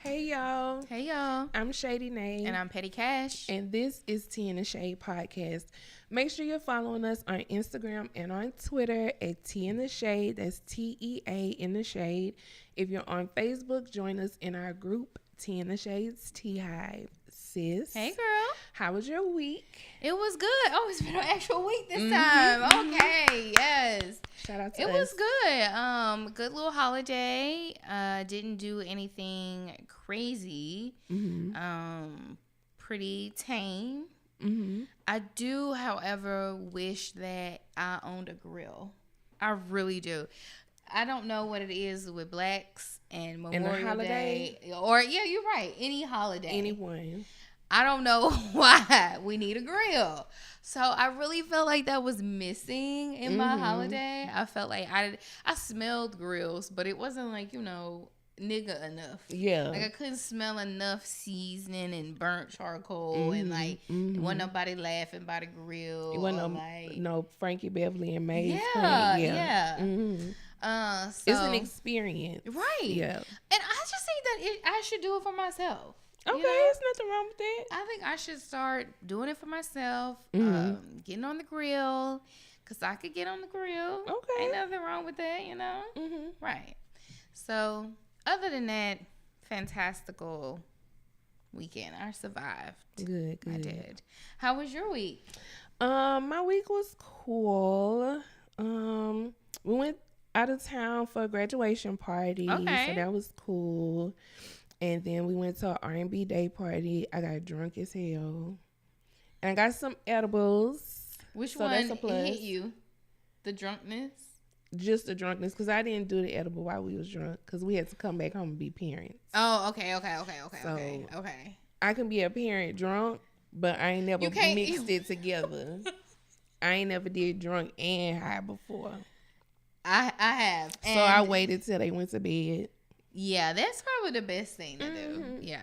Hey y'all, Hey y'all. I'm Shady Nay. And I'm Petty Cash. And this is Tea in the Shade Podcast. Make sure you're following us on Instagram and on Twitter at Tea in the Shade. That's TEA in the Shade. If you're on Facebook, join us in our group, Tea in the Shade's Tea Hive. Sis. Hey girl. How was your week? It was good. Oh, it's been an actual week this time. Okay, yes. Shout out to It us. was good. Good little holiday. Didn't do anything crazy. Pretty tame. I do, however, wish that I owned a grill. I really do. I don't know what it is with blacks and Memorial holiday? Day. Or, yeah, you're right. Any holiday. Anyone. I don't know why we need a grill. So I really felt like that was missing in my holiday. I felt like I smelled grills, but it wasn't like, nigga enough. Yeah. Like I couldn't smell enough seasoning and burnt charcoal and like wasn't nobody laughing by the grill. It wasn't no Frankie Beverly and Maze. Yeah. It's an experience. Right. Yeah. And I just think that I should do it for myself. Okay, there's nothing wrong with that. I think I should start doing it for myself, getting on the grill, because I could get on the grill. Okay. Ain't nothing wrong with that, Right. So, other than that, fantastical weekend. I survived. Good. I did. How was your week? My week was cool. We went out of town for a graduation party. Okay. So that was cool. And then we went to an R&B day party. I got drunk as hell. And I got some edibles. Which so one that's a plus. hit you? The drunkenness? Just the drunkenness, because I didn't do the edible while we was drunk, because we had to come back home and be parents. Oh, okay. So, I can be a parent drunk, but I ain't never mixed it together. I ain't never did drunk and high before. I have. So I waited till they went to bed. Yeah, that's probably the best thing to do. Yeah.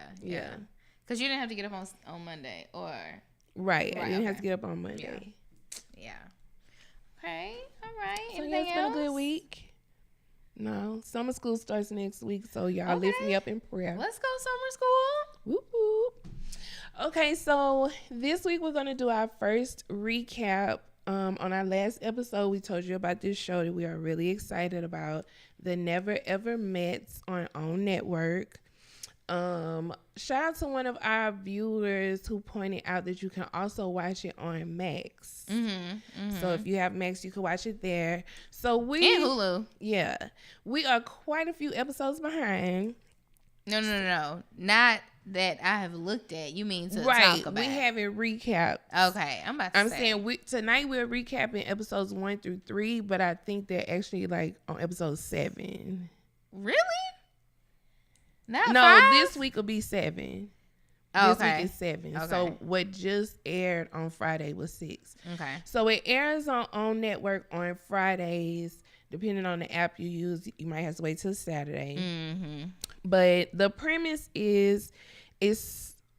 Because you didn't have to get up on Monday or... Right. I didn't have to get up on Monday. Yeah. Okay. All right. So Anything it's been a else? good week. No. Summer school starts next week, so y'all lift me up in prayer. Let's go summer school. Whoop, whoop. Okay, so this week we're going to do our first recap. On our last episode, we told you about this show that we are really excited about, The Never Ever Mets on OWN Network. Shout out to one of our viewers who pointed out that you can also watch it on Max. So if you have Max, you can watch it there. So And Hulu. Yeah. We are quite a few episodes behind. No. Not that I have looked at. You mean to Right. talk about? We haven't recapped. Okay. I'm saying tonight we're recapping episodes 1 through 3, but I think they're actually like on episode 7. Really? Not No, 5? this week will be 7. Oh, this week is 7. Okay. So what just aired on Friday was 6. Okay. So it airs on OWN Network on Fridays. Depending on the app you use, you might have to wait till Saturday. But the premise is,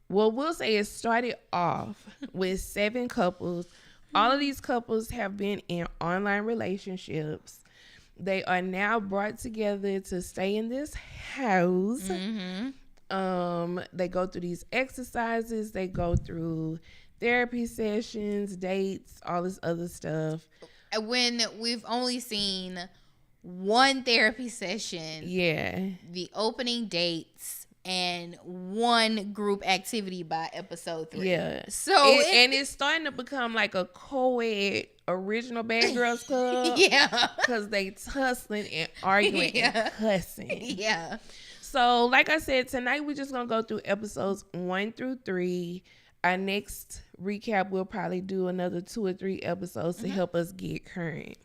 we'll say it started off with 7 couples. All of these couples have been in online relationships. They are now brought together to stay in this house. They go through these exercises. They go through therapy sessions, dates, all this other stuff. When we've only seen one therapy session, the opening dates, and one group activity by episode 3. Yeah. So and it's starting to become like a co-ed original Bad Girls Club. Yeah. Because they tussling and arguing and cussing. Yeah. So like I said, tonight we're just going to go through episodes 1 through 3. Our next recap, we'll probably do another 2 or 3 episodes to help us get current.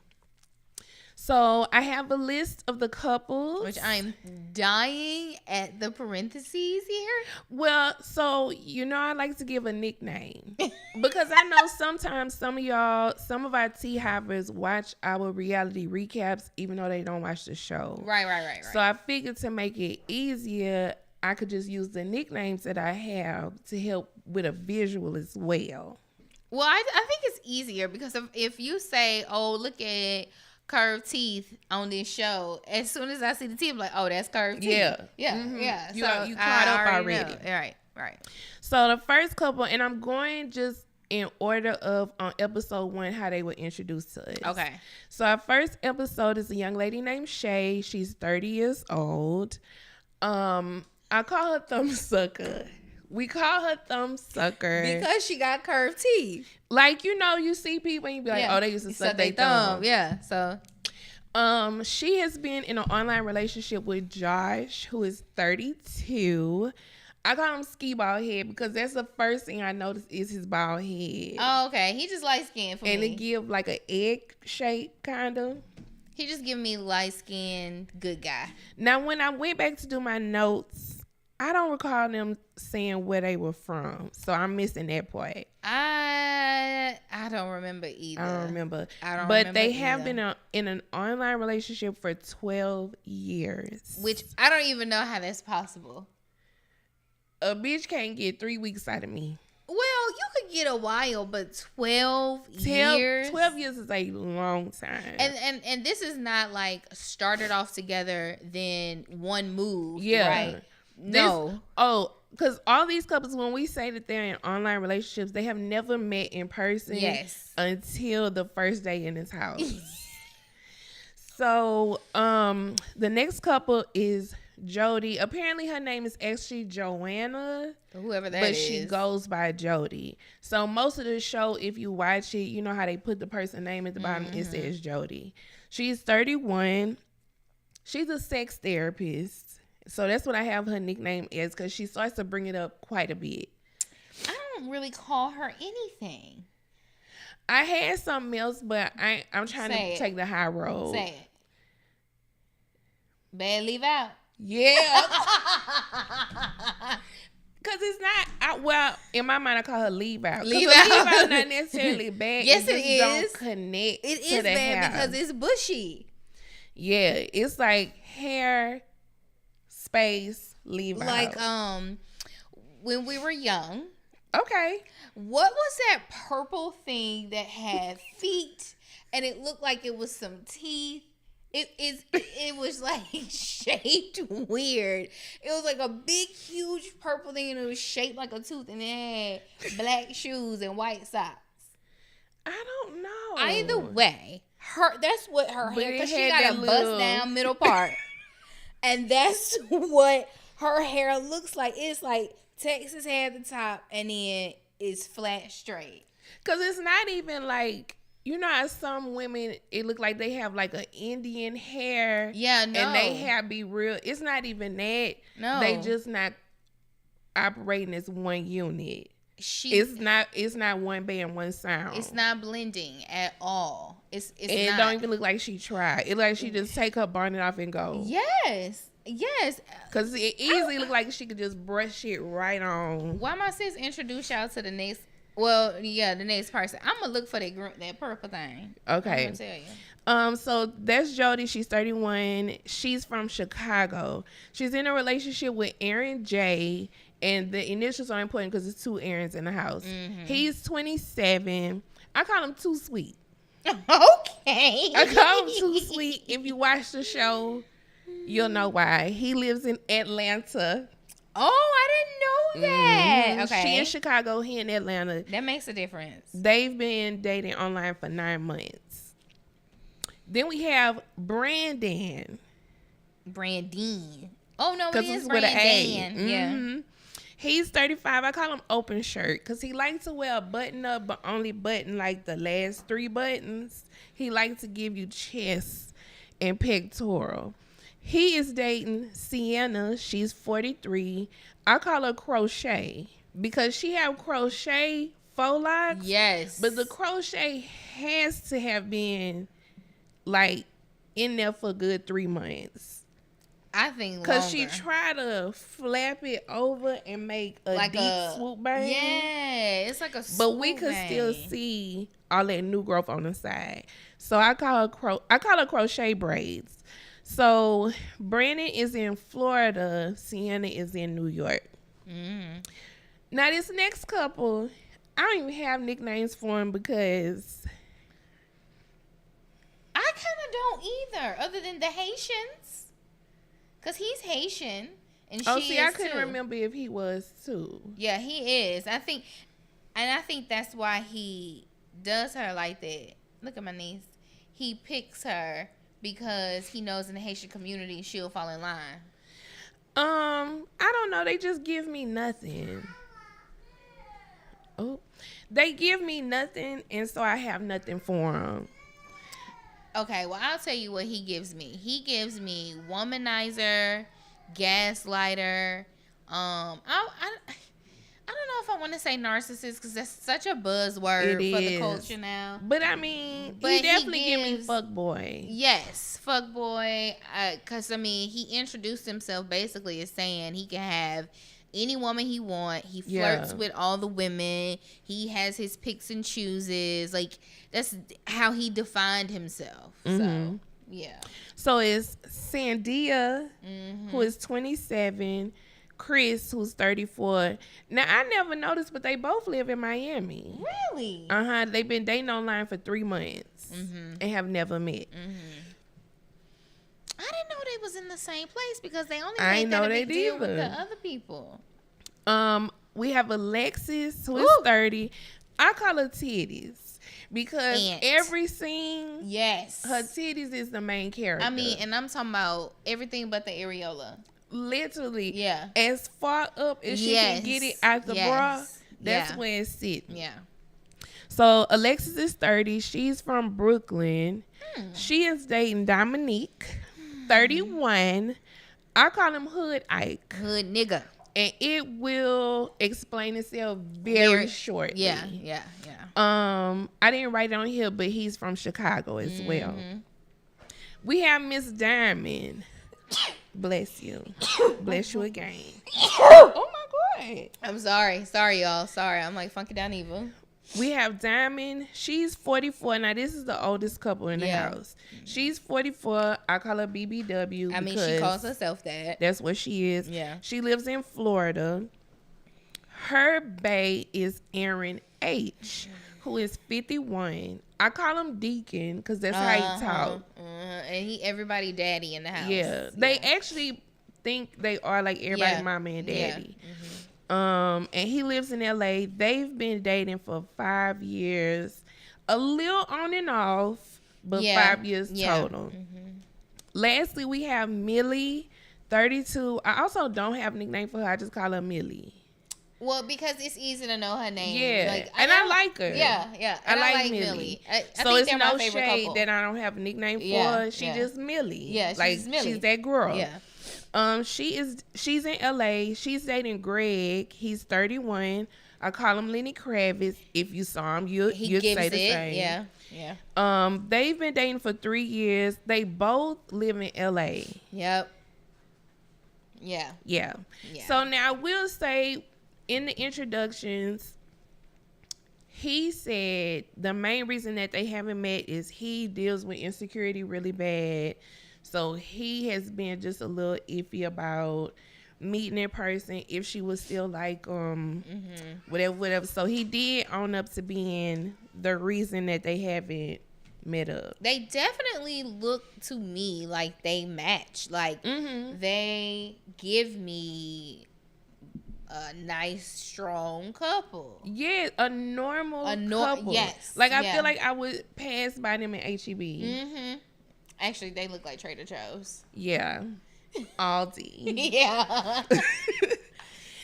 So I have a list of the couples. Which I'm dying at the parentheses here. Well, so, I like to give a nickname. Because I know sometimes some of our Tea Hivers watch our reality recaps even though they don't watch the show. Right. So I figured to make it easier, I could just use the nicknames that I have to help with a visual as well. Well, I think it's easier because if you say, oh, look at curved teeth on this show. As soon as I see the teeth, I'm like, oh, that's curved teeth. Yeah. You So you caught up already. Right. So the first couple, and I'm going just in order of on episode 1 how they were introduced to us. Okay. So our first episode is a young lady named Shay. She's 30 years old. I call her Thumb Sucker. We call her Thumb Sucker because she got curved teeth. Like, you see people and you be like, oh, they used to suck their thumb. Yeah. So she has been in an online relationship with Josh, who is 32. I call him Ski Ball Head because that's the first thing I noticed is his bald head. Oh, okay. He just light skin for me. And it give like an egg shape, kind of. He just give me light skin, good guy. Now, when I went back to do my notes, I don't recall them saying where they were from, so I'm missing that part. I don't remember either. I don't remember. But they have been in an online relationship for 12 years. Which I don't even know how that's possible. A bitch can't get 3 weeks out of me. Well, you could get a while, but 12 years? 12 years is a long time. And this is not like started off together, then one moved, yeah. Right? No. Because all these couples, when we say that they're in online relationships, they have never met in person. Yes. Until the first day in his house. So, the next couple is Jody. Apparently, her name is actually Joanna. Whoever that is. But she goes by Jody. So, most of the show, if you watch it, you know how they put the person name at the bottom. It says Jody. She's 31. She's a sex therapist. So that's what I have her nickname is because she starts to bring it up quite a bit. I don't really call her anything. I had something else, but I'm trying to take the high road. Say it. Bad leave out. Yeah. Because it's not, in my mind, I call her leave out. Leave out not necessarily bad. Yes, it is. Don't connect it is bad house. because it's bushy. Yeah, it's like hair, space, leave out. Like, when we were young. Okay. What was that purple thing that had feet and it looked like it was some teeth? It was like shaped weird. It was like a big, huge purple thing and it was shaped like a tooth and it had black shoes and white socks. I don't know. Either way, that's what her hair, because she got a bust down middle part. And that's what her hair looks like. It's like Texas hair at the top and then it's flat straight. Because it's not even like, how some women, it look like they have like an Indian hair. Yeah, no. And they hair be real. It's not even that. No. They just not operating as one unit. It's not one band, one sound. It's not blending at all. It's it not. Don't even look like she tried. It like she just take her bonnet off and go. Yes. Because it easily look like she could just brush it right on. Why my sis introduce y'all to the next? Well, yeah, the next person. I'm gonna look for that purple thing. Okay. I'm gonna tell you. So that's Jody. She's 31. She's from Chicago. She's in a relationship with Aaron J. And the initials are important because it's 2 Aarons in the house. Mm-hmm. He's 27. I call him Too Sweet. Okay. I call him Too Sweet. If you watch the show, you'll know why. He lives in Atlanta. Oh, I didn't know that. Mm-hmm. Okay. She in Chicago, he in Atlanta. That makes a difference. They've been dating online for 9 months. Then we have Brandon. Oh, no, it is Brandon. Mm-hmm. Yeah. He's 35. I call him open shirt because he likes to wear a button up, but only button like the last 3 buttons. He likes to give you chest and pectoral. He is dating Sienna. She's 43. I call her Crochet because she have crochet faux locks. Yes. But the crochet has to have been like in there for a good 3 months. I think because she tried to flap it over and make a like deep swoop bang. Yeah, it's like a swoop but we could still see all that new growth on the side. So I call her crochet braids. So Brandon is in Florida. Sienna is in New York. Mm. Now this next couple, I don't even have nicknames for them because I kind of either, other than the Haitians. Because he's Haitian. And Oh, she see, is I couldn't too. remember if he was too. Yeah, he is. I think that's why he does her like that. Look at my niece. He picks her because he knows in the Haitian community she'll fall in line. I don't know. They just give me nothing. Oh, they give me nothing, and so I have nothing for them. Okay, well, I'll tell you what he gives me. He gives me womanizer, gaslighter. I don't know if I want to say narcissist because that's such a buzzword for the culture now. But I mean, he definitely give me fuckboy. Yes, fuckboy. Because I mean, he introduced himself basically as saying he can have any woman he want. He flirts with all the women. He has his picks and chooses. Like, that's how he defined himself. So yeah. So it's Sandia, who is 27. Chris, who's 34. Now, I never noticed, but they both live in Miami. Really? They've been dating online for 3 months and have never met. I didn't know they was in the same place because they only I made that a big they deal with the other people. We have Alexis, who is 30. I call her titties because every scene, her titties is the main character. I mean, and I'm talking about everything but the areola. Literally, as far up as she can get it out the bra, that's where it's sitting. Yeah. So Alexis is 30. She's from Brooklyn. She is dating Dominique, 31. I call him Hood Ike. Hood nigga. And it will explain itself very shortly. Yeah. I didn't write it on here, but he's from Chicago as well. We have Miss Diamond. Bless you. Bless you again. Oh my God. I'm sorry. Sorry, y'all. Sorry. I'm like Funky Down Evil. We have Diamond. She's 44. Now, this is the oldest couple in the house. She's 44. I call her BBW. I mean, she calls herself that. That's what she is. Yeah. She lives in Florida. Her bae is Aaron H., who is 51. I call him Deacon because that's how he talk. And everybody daddy in the house. Yeah. They actually think they are like everybody mama and daddy. And he lives in LA. They've been dating for 5 years. A little on and off, but 5 years total. Lastly, we have Millie, 32. I also don't have a nickname for her. I just call her Millie. Well, because it's easy to know her name. Yeah. Like, I like her. Yeah. I like Millie. I so think it's no shade couple. that I don't have a nickname for her. She just Millie. Yeah, she's like, Millie. She's that girl. Yeah. She's in LA. She's dating Greg. He's 31. I call him Lenny Kravitz. If you saw him, you'd say the same. Yeah. They've been dating for 3 years. They both live in LA. Yep. Yeah. So now we'll say in the introductions, he said the main reason that they haven't met is he deals with insecurity really bad. So he has been just a little iffy about meeting in person if she was still like whatever. So he did own up to being the reason that they haven't met up. They definitely look to me like they match. Like they give me a nice, strong couple. Yeah, a normal couple. Yes. Like, I feel like I would pass by them in HEB. Mm-hmm. Actually, they look like Trader Joe's. Yeah. Aldi. Yeah.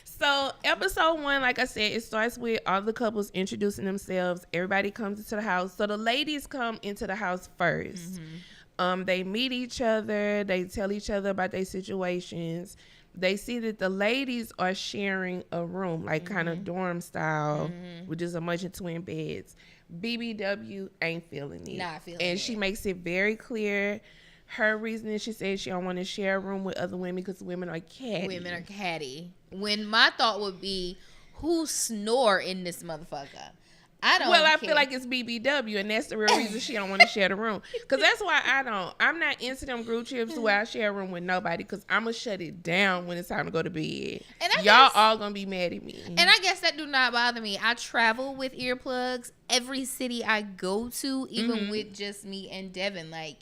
So, episode 1, like I said, it starts with all the couples introducing themselves. Everybody comes into the house. So, the ladies come into the house first. They meet each other. They tell each other about their situations. They see that the ladies are sharing a room, like kind of dorm style, with just a bunch of twin beds. BBW ain't feeling it. Not feeling it. And she makes it very clear. Her reasoning, she said she don't want to share a room with other women because women are catty. Women are catty. When my thought would be, who snore in this motherfucker? I don't Well, I care. feel like it's BBW, and that's the real reason she don't want to share the room. Because that's why I'm not into them group trips where I share a room with nobody, because I'm going to shut it down when it's time to go to bed. And y'all all going to be mad at me. And I guess that do not bother me. I travel with earplugs every city I go to, even with just me and Devin. Like,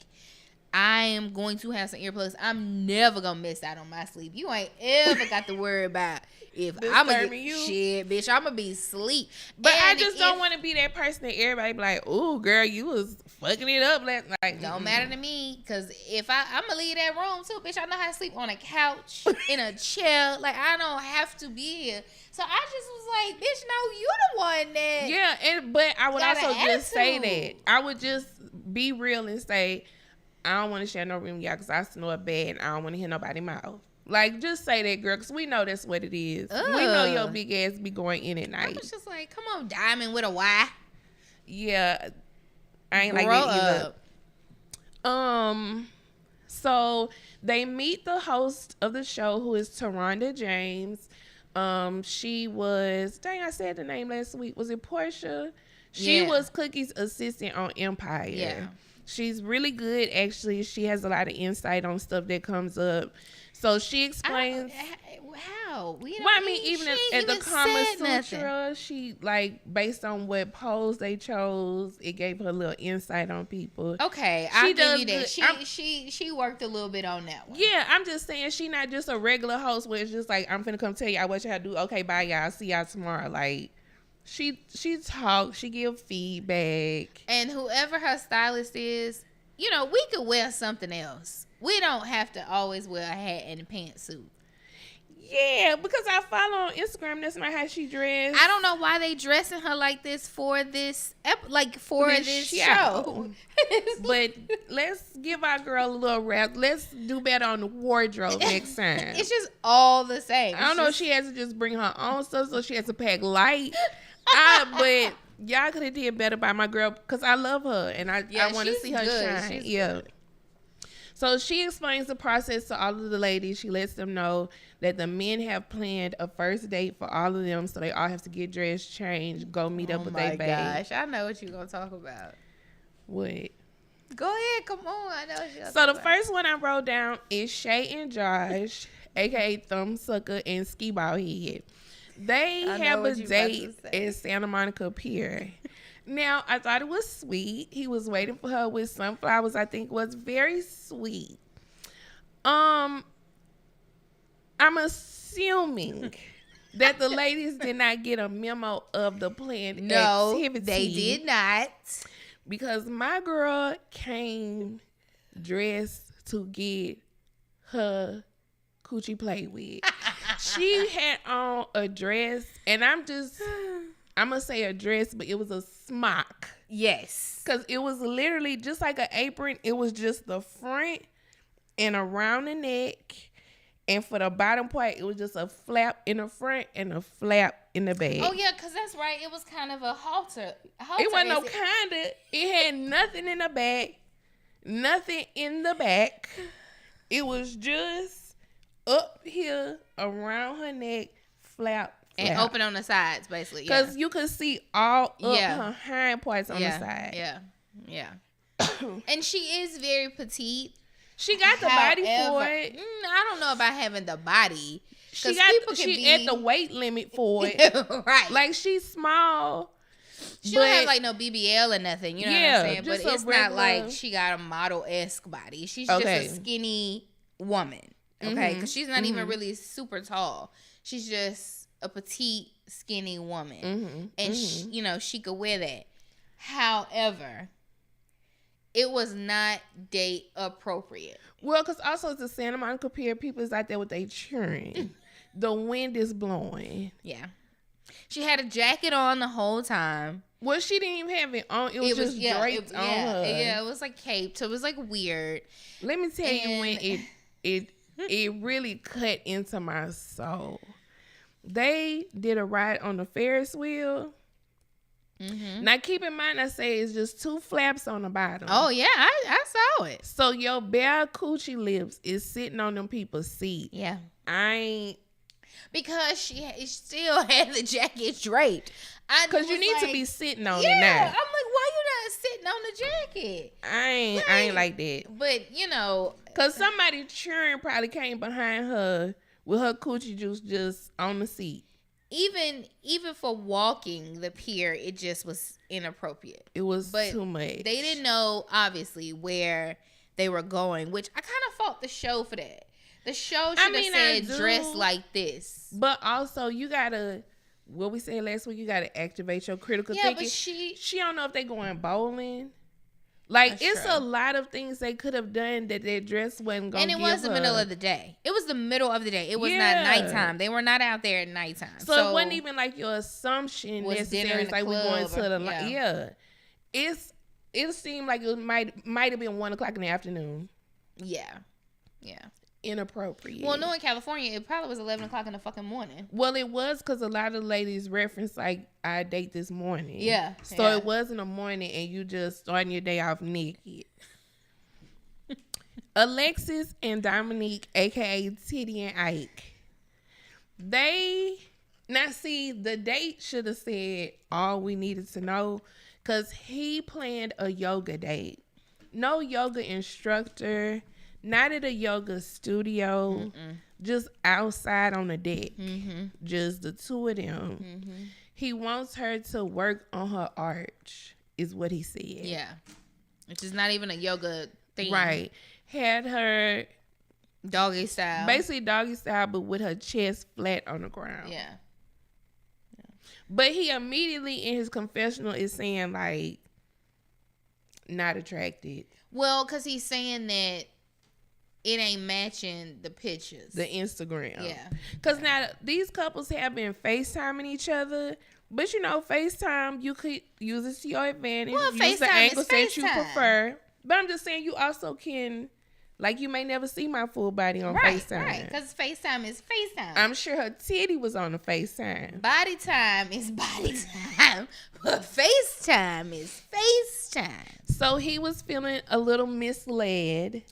I am going to have some earplugs. I'm never gonna miss out on my sleep. You ain't ever got to worry about if I'm gonna get you. Shit, bitch. I'm gonna be asleep. But I just don't want to be that person that everybody be like, "Ooh, girl, you was fucking it up last night." Don't matter to me, cause if I'm gonna leave that room too, bitch. I know how to sleep on a couch, in a chair. Like I don't have to be here. So I just was like, bitch, no, you the one that. Yeah, but I would also just say that. I would just be real and say, I don't want to share no room with y'all because I snore bad and I don't want to hear nobody mouth. Like, just say that, girl, because we know that's what it is. Ugh. We know your big ass be going in at night. I was just like, come on, Diamond with a Y. Yeah, I ain't like that either. So they meet the host of the show, who is Taronda James. She was, dang, I said the name last week. Was it Portia? She was Cookie's assistant on Empire. Yeah. She's really good, actually. She has a lot of insight on stuff that comes up. So she explains. How? Even at the Kama Sutra, she, like, based on what pose they chose, it gave her a little insight on people. Okay, I'll give you that. She worked a little bit on that one. Yeah, I'm just saying she not just a regular host where it's just like, I'm finna come tell y'all what y'all do. Okay, bye, y'all. See y'all tomorrow. Like, she talks, she give feedback. And whoever her stylist is, you know, we could wear something else. We don't have to always wear a hat and a pantsuit. Yeah, because I follow on Instagram. That's not how she dressed. I don't know why they dressing her like this for this show. But let's give our girl a little rap. Let's do better on the wardrobe next time. It's just all the same. I don't know if she has to just bring her own stuff, so she has to pack light. But y'all could have did better by my girl, because I love her and I want to see her shine. Good. So she explains the process to all of the ladies. She lets them know that the men have planned a first date for all of them, so they all have to get dressed, change, go meet up with their babe. Oh my gosh, I know what you're going to talk about. What? Go ahead, come on. I know what you're So the first one I wrote down is Shay and Josh, a.k.a. Thumbsucker and Ski Ball Head. They have a date at Santa Monica Pier. Now, I thought it was sweet. He was waiting for her with sunflowers. I think was very sweet. I'm assuming that the ladies did not get a memo of the planned activity. No, they did not. Because my girl came dressed to get her coochie played with. She had on a dress, and I'm going to say a dress, but it was a smock. Yes. Because it was literally just like an apron. It was just the front and around the neck. And for the bottom part, it was just a flap in the front and a flap in the back. Oh, yeah, because that's right. It was kind of a halter. It wasn't no kind of. It had nothing in the back. Nothing in the back. It was just up here around her neck, flap. And open on the sides, basically. Because you could see all up her hind parts on the side. Yeah. And she is very petite. She got the body for it. I don't know about having the body. She at the weight limit for it. Right. Like, she's small. She don't have like no BBL or nothing. You know what I'm saying? But it's not like she got a model-esque body. She's just a skinny woman. Okay? Because she's not even really super tall. She's just a petite, skinny woman. And she could wear that. However, it was not date appropriate. Well, because also it's the Santa Monica Pier. People is out there with their children. The wind is blowing. Yeah. She had a jacket on the whole time. Well, she didn't even have it on. It was just draped on her. Yeah, it was like caped. So it was like weird. Let me tell you when it really cut into my soul. They did a ride on the Ferris wheel. Now, keep in mind, I say it's just two flaps on the bottom. Oh, yeah, I saw it. So your bare coochie lips is sitting on them people's seat. Yeah. Because she still had the jacket draped. Because you need to be sitting on it now. Yeah, I'm like, why you not sitting on the jacket? I ain't like that. But, because somebody churn probably came behind her with her coochie juice just on the seat. Even for walking the pier, it just was inappropriate. It was too much. They didn't know, obviously, where they were going, which I kind of fault the show for that. The show should have said dress like this. But also, you gotta, what we said last week, you gotta activate your critical thinking. But she don't know if they going bowling. Like, That's it's true. a lot of things they could have done that their dress wasn't going to give her. And it was the middle of the day. It was the middle of the day. It was not nighttime. They were not out there at nighttime. So it wasn't even like your assumption necessarily. It's like we're going to the It seemed like it might have been 1 o'clock in the afternoon. Yeah. Inappropriate. Well, no, in California, it probably was 11 o'clock in the fucking morning. Well, it was because a lot of ladies reference like, I date this morning. Yeah. So it wasn't a morning and you just starting your day off naked. Alexis and Dominique, a.k.a. Titty and Ike. The date should have said all we needed to know because he planned a yoga date. No yoga instructor. Not at a yoga studio, just outside on the deck. Just the two of them. He wants her to work on her arch, is what he said. Yeah. Which is not even a yoga thing. Right. Had her doggy style. Basically doggy style, but with her chest flat on the ground. Yeah. But he immediately in his confessional is saying, like, not attracted. Well, because he's saying that it ain't matching the pictures. The Instagram. Yeah. Because now these couples have been FaceTiming each other. But, FaceTime, you could use it to your advantage. Well, use FaceTime the angles is that you FaceTime. prefer. But I'm just saying you also can, like, you may never see my full body on FaceTime. Right, because FaceTime is FaceTime. I'm sure her titty was on the FaceTime. Body time is body time. But FaceTime is FaceTime. So he was feeling a little misled.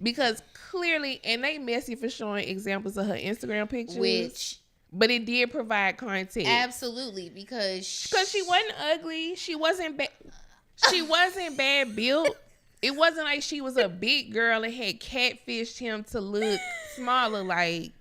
Because clearly, and they messy for showing examples of her Instagram pictures. But it did provide context. Absolutely, because she wasn't ugly. She wasn't she wasn't bad built. It wasn't like she was a big girl and had catfished him to look smaller. Like,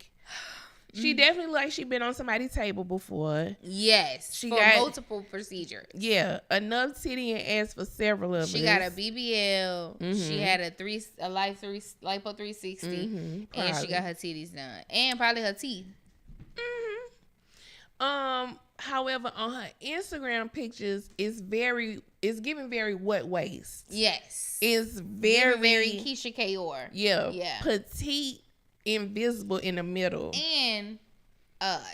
she definitely like she been on somebody's table before. Yes, she got multiple procedures. Yeah, enough titty and ass for several of us. She got a BBL. She had a lipo 360, and she got her titties done, and probably her teeth. However, on her Instagram pictures, it's giving very wet waist. Yes, it's very Keisha Kaur. Yeah, petite, invisible in the middle, and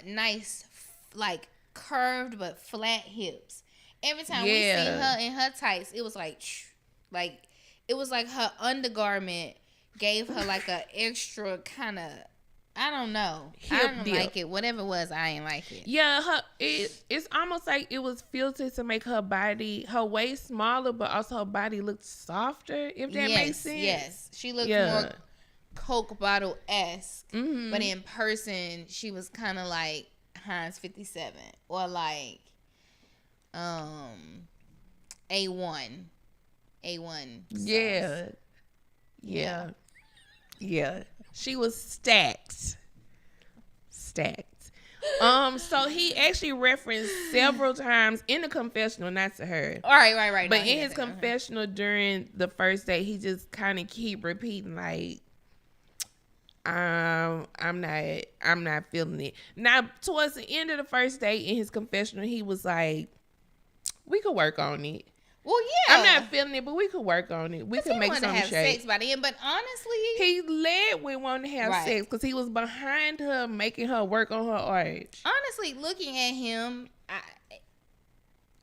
nice, like curved but flat hips. Every time we see her in her tights, it was like it was like her undergarment gave her like a extra kind of. I don't know. I don't like it. Whatever it was, I ain't like it. Yeah, it's almost like it was filtered to make her waist smaller, but also her body looked softer, if that makes sense. Yes, she looked more Coke bottle-esque, but in person, she was kind of like Heinz 57 or like A1. Yeah. She was stacked. So he actually referenced several times in the confessional, not to her. Right. But in his confessional during the first day, he just kind of keep repeating like, I'm not feeling it. Now, towards the end of the first day in his confessional, he was like, we could work on it. Well, yeah. I'm not feeling it, but we could work on it. We could make something have sex by the end, but honestly, he led with wanting to have sex because he was behind her, making her work on her arch. Honestly, looking at him,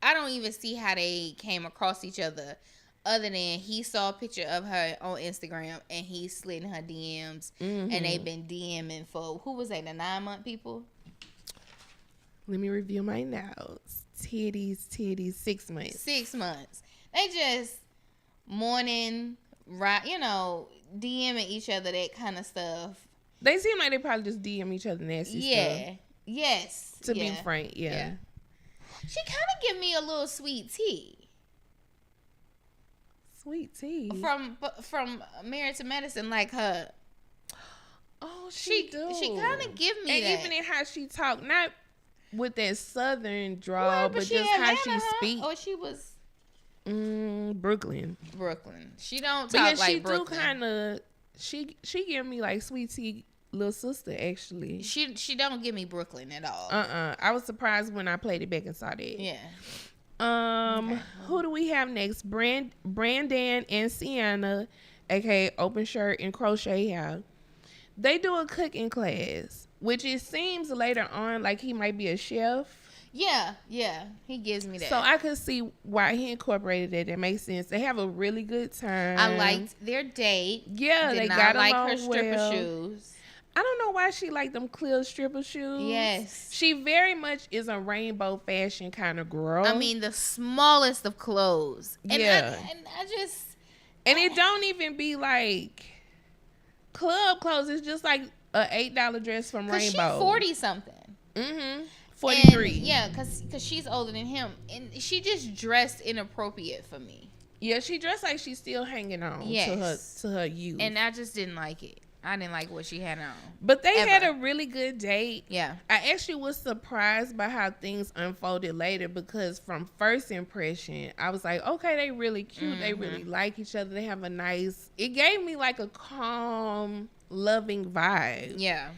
I don't even see how they came across each other, other than he saw a picture of her on Instagram and he slid in her DMs, and they've been DMing for who was they? The 9-month people. Let me review my notes. Titties, 6 months. 6 months. They just morning, right? DMing each other, that kind of stuff. They seem like they probably just DM each other nasty stuff. Yes. To be frank, yeah. She kind of give me a little sweet tea. Sweet tea from Married to Medicine, like her. Oh, she do. She kind of give me and that. Even in how she talk, not with that southern drawl, but just how she speaks. Oh, she was. Brooklyn. She don't talk because like she Brooklyn. do kind of. She give me like Sweet Tea little sister actually. She don't give me Brooklyn at all. I was surprised when I played it back and saw that. Yeah. Okay. Who do we have next? Brandon and Sienna, aka Open Shirt and Crochet Hair. They do a cooking class, which it seems later on like he might be a chef. Yeah, he gives me that. So I could see why he incorporated it. That makes sense. They have a really good time. I liked their date. Yeah, Did they not got like along her stripper well. shoes. I don't know why she liked them clear stripper shoes. Yes. She very much is a rainbow fashion kind of girl. I mean, the smallest of clothes. And yeah. I just... And it don't even be like club clothes. It's just like a $8 dress from Rainbow. She's 40-something. 43. And, yeah, because she's older than him. And she just dressed inappropriate for me. Yeah, she dressed like she's still hanging on to her youth. And I just didn't like it. I didn't like what she had on. But they had a really good date. Yeah. I actually was surprised by how things unfolded later because from first impression, I was like, okay, they really cute. Mm-hmm. They really like each other. They have a nice... It gave me like a calm, loving vibe. Yeah.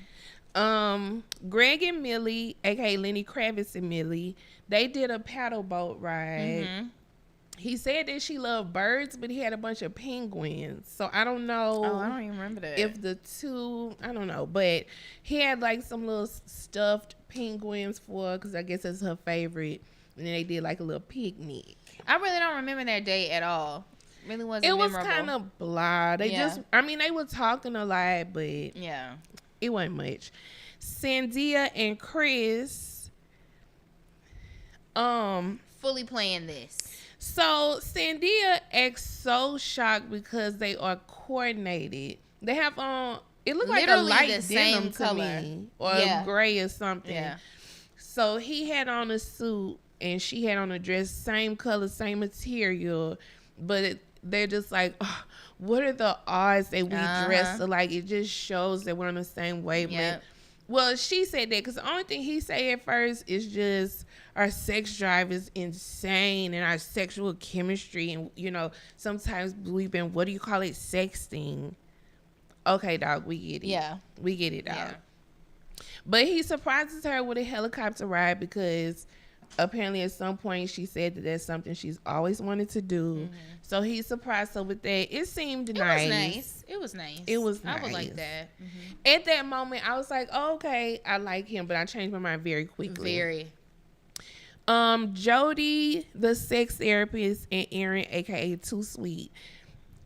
Greg and Millie, a.k.a. Lenny Kravitz and Millie, they did a paddle boat ride. Mm-hmm. He said that she loved birds, but he had a bunch of penguins. So I don't know. Oh, I don't even remember that. If the two, I don't know. But he had like some little stuffed penguins for her because I guess that's her favorite. And then they did like a little picnic. I really don't remember that day at all. Really wasn't memorable. It was kind of blah. They they were talking a lot, but yeah, it wasn't much. Sandia and Chris, fully playing this. So Sandia acts so shocked because they are coordinated. They have on it looked like a light denim to me, or gray or something. Yeah. So he had on a suit and she had on a dress, same color, same material, but they're just like, oh, what are the odds that we dress alike? It just shows that we're on the same wavelength. Yep. Well, she said that because the only thing he said at first is just our sex drive is insane and our sexual chemistry. And, you know, sometimes we've been, what do you call it? Sexting. Okay, dog, we get it. Yeah. We get it, dog. Yeah. But he surprises her with a helicopter ride because apparently at some point she said that that's something she's always wanted to do. Mm-hmm. So he surprised her with that. It seemed nice. It was nice. I would like that. Mm-hmm. At that moment, I was like, oh, okay, I like him, but I changed my mind very quickly. Very. Jody, the sex therapist, and Aaron, aka Too Sweet.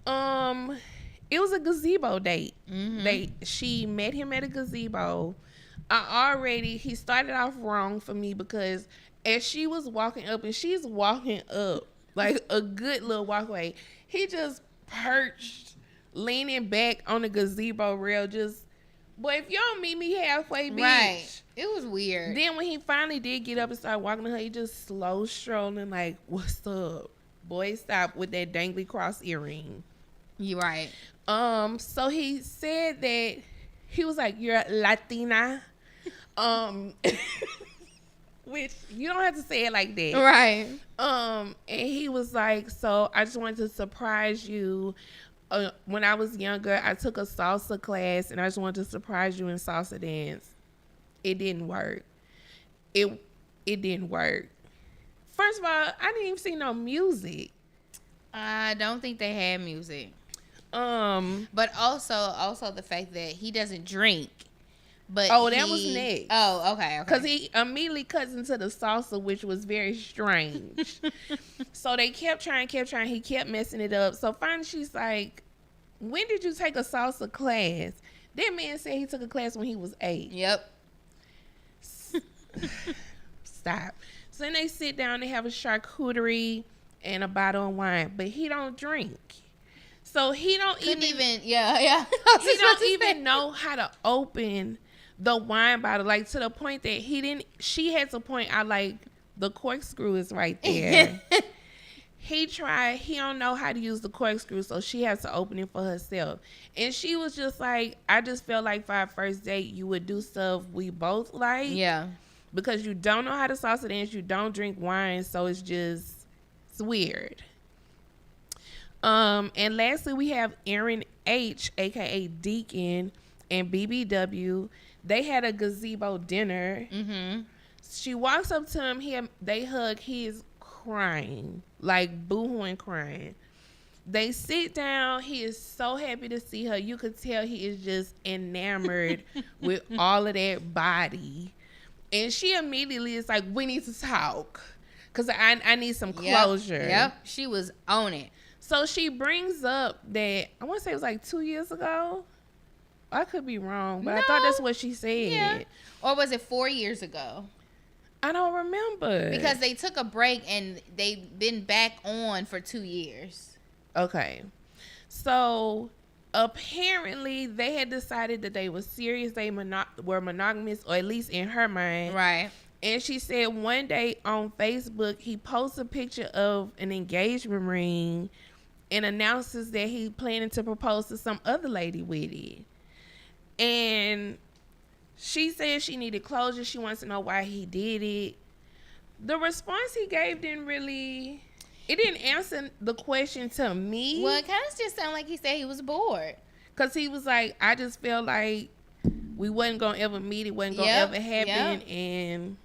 It was a gazebo date. Mm-hmm. She met him at a gazebo. He started off wrong for me because as she was walking up, and she's walking up like a good little walkway, he just perched, leaning back on the gazebo rail. Just, boy, if you don't meet me halfway, bitch. Right. It was weird. Then when he finally did get up and start walking to her, he just slow strolling like, what's up? Boy, stop with that dangly cross earring. You right. So he said that he was like, you're Latina. Which you don't have to say it like that. Right. And he was like, so I just wanted to surprise you. When I was younger, I took a salsa class and I just wanted to surprise you in salsa dance. It didn't work. It didn't work. First of all, I didn't even see no music. I don't think they had music. But also the fact that he doesn't drink. But that was next. Oh, okay. Because he immediately cuts into the salsa, which was very strange. So they kept trying. He kept messing it up. So finally she's like, when did you take a salsa class? That man said he took a class when he was 8. Yep. Stop. So then they sit down, they have a charcuterie and a bottle of wine, but he don't drink. So he don't even he don't even know how to open the wine bottle, like to the point that she had to point out like the corkscrew is right there. He don't know how to use the corkscrew, so she has to open it for herself. And she was just like, I just felt like for our first date you would do stuff we both like. Yeah. Because you don't know how to salsa dance, you don't drink wine, so it's weird. And lastly, we have Aaron H, aka Deacon, and BBW. They had a gazebo dinner. Mm-hmm. She walks up to him. They hug. He is crying, like boohooing, crying. They sit down. He is so happy to see her. You could tell he is just enamored with all of that body. And she immediately is like, we need to talk. Because I need some closure. Yep. She was on it. So she brings up that, I want to say it was like 2 years ago. I could be wrong, but I thought that's what she said. Yeah. Or was it 4 years ago? I don't remember. Because they took a break and they've been back on for 2 years. Okay. So apparently they had decided that they were serious. They were monogamous, or at least in her mind. Right. And she said one day on Facebook, he posts a picture of an engagement ring and announces that he planning to propose to some other lady with it. And she said she needed closure. She wants to know why he did it. The response he gave didn't answer the question to me. Well, it kind of just sounded like he said he was bored. Because he was like, I just felt like we wasn't going to ever meet. It wasn't going to ever happen. And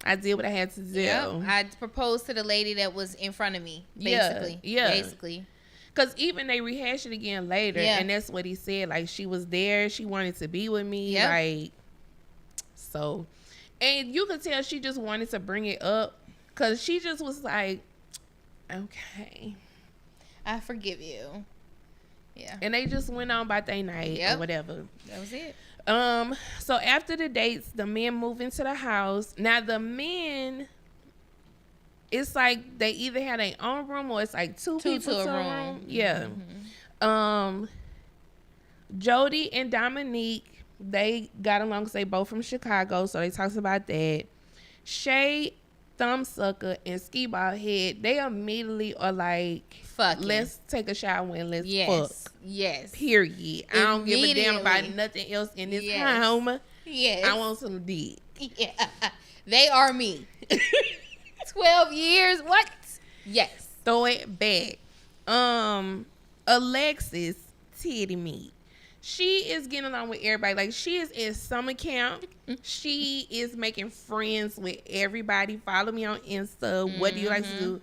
I did what I had to do. Yep. I proposed to the lady that was in front of me, basically. Yeah. Basically. Because even they rehashed it again later. Yeah. And that's what he said. Like, she was there. She wanted to be with me. Yep. Like, so. And you could tell she just wanted to bring it up. Because she just was like, okay, I forgive you. Yeah. And they just went on about their night or whatever. That was it. So after the dates, the men move into the house. Now the men, it's like they either had their own room or it's like two people to a room. Yeah. Mm-hmm. Jody and Dominique, they got along because they both from Chicago, so they talks about that. Shay, Thumbsucker, and Ski Ball Head, they immediately are like, fucking. Let's take a shower and let's fuck. Yes. Period. I don't give a damn about nothing else in this home. Yes. I want some dick. Yeah. They are me. 12 years. What? Yes. Throw it back. Alexis Titty Meat. She is getting along with everybody. Like, she is in summer camp. She is making friends with everybody. Follow me on Insta. What do you like to do?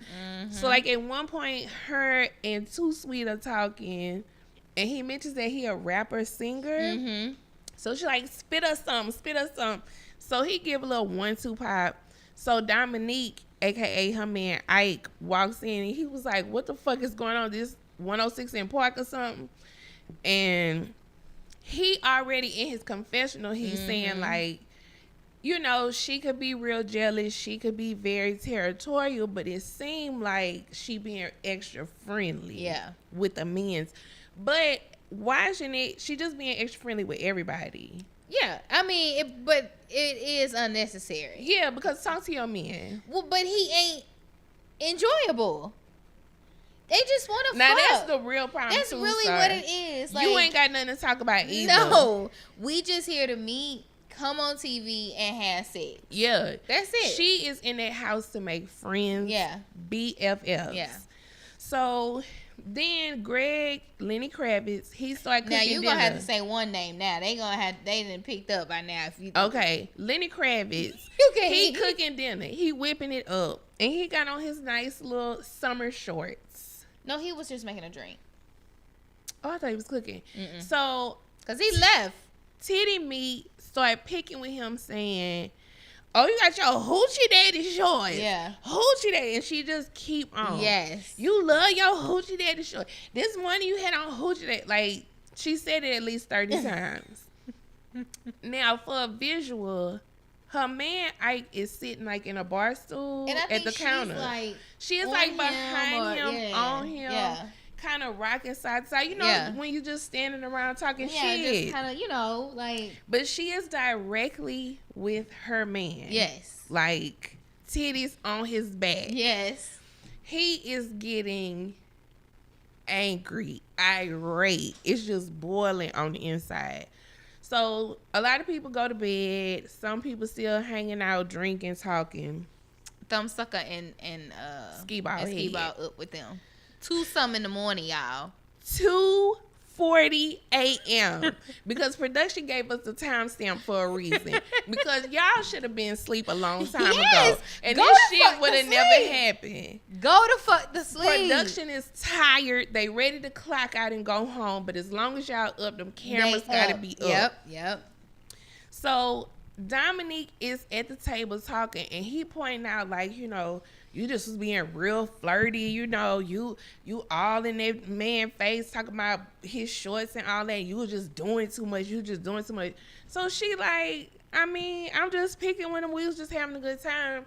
So, like, at one point, her and Too Sweet are talking, and he mentions that he a rapper, singer. So she like, spit us something. So he give a little 1-2 pop. So Dominique, a.k.a. her man Ike, walks in, and he was like, what the fuck is going on? This 106 in Park or something? And he already in his confessional, he's saying like, you know, she could be real jealous. She could be very territorial, but it seemed like she being extra friendly with the men's. But watching it, she just being extra friendly with everybody. Yeah, I mean, but it is unnecessary. Yeah, because talk to your man. Well, but he ain't enjoyable. They just want to fuck. Now, that's the real problem, That's really what it is. Like, you ain't got nothing to talk about either. No. We just here to meet, come on TV, and have sex. Yeah. That's it. She is in that house to make friends. Yeah. BFFs. Yeah. So, then Greg, Lenny Kravitz, he started cooking Now, you're going to have to say one name now. They done picked up by now. If you Okay. Lenny Kravitz. He cooking dinner. He whipping it up. And he got on his nice little summer shorts. No, he was just making a drink. Oh, I thought he was cooking. So, because he left. Titty Meat started picking with him saying, oh, you got your hoochie daddy shorts. Yeah. Hoochie daddy. And she just keep on. Yes. You love your hoochie daddy shorts. This morning you had on hoochie daddy. Like, she said it at least 30 times. Now, for a visual, her man Ike is sitting like in a bar stool at the counter. She is like behind him, on him, kind of rocking side to side. You know, when you just standing around talking shit. Just kind of, you know, like. But she is directly with her man. Yes. Like, titties on his back. Yes. He is getting angry, irate. It's just boiling on the inside. So, a lot of people go to bed. Some people still hanging out, drinking, talking. Thumbsucker and Ski Ball up with them. 2-something in the morning, y'all. 2:40 a.m. because production gave us the timestamp for a reason. Because y'all should have been asleep a long time ago. And this shit would have never happened. Go to fuck to sleep. Production is tired. They ready to clock out and go home. But as long as y'all up, them cameras gotta be up. Yep. So Dominique is at the table talking, and he pointing out, like, you know, you just was being real flirty, you know, you all in that man face talking about his shorts and all that. You was just doing too much. So she like, I mean, I'm just picking when we was just having a good time.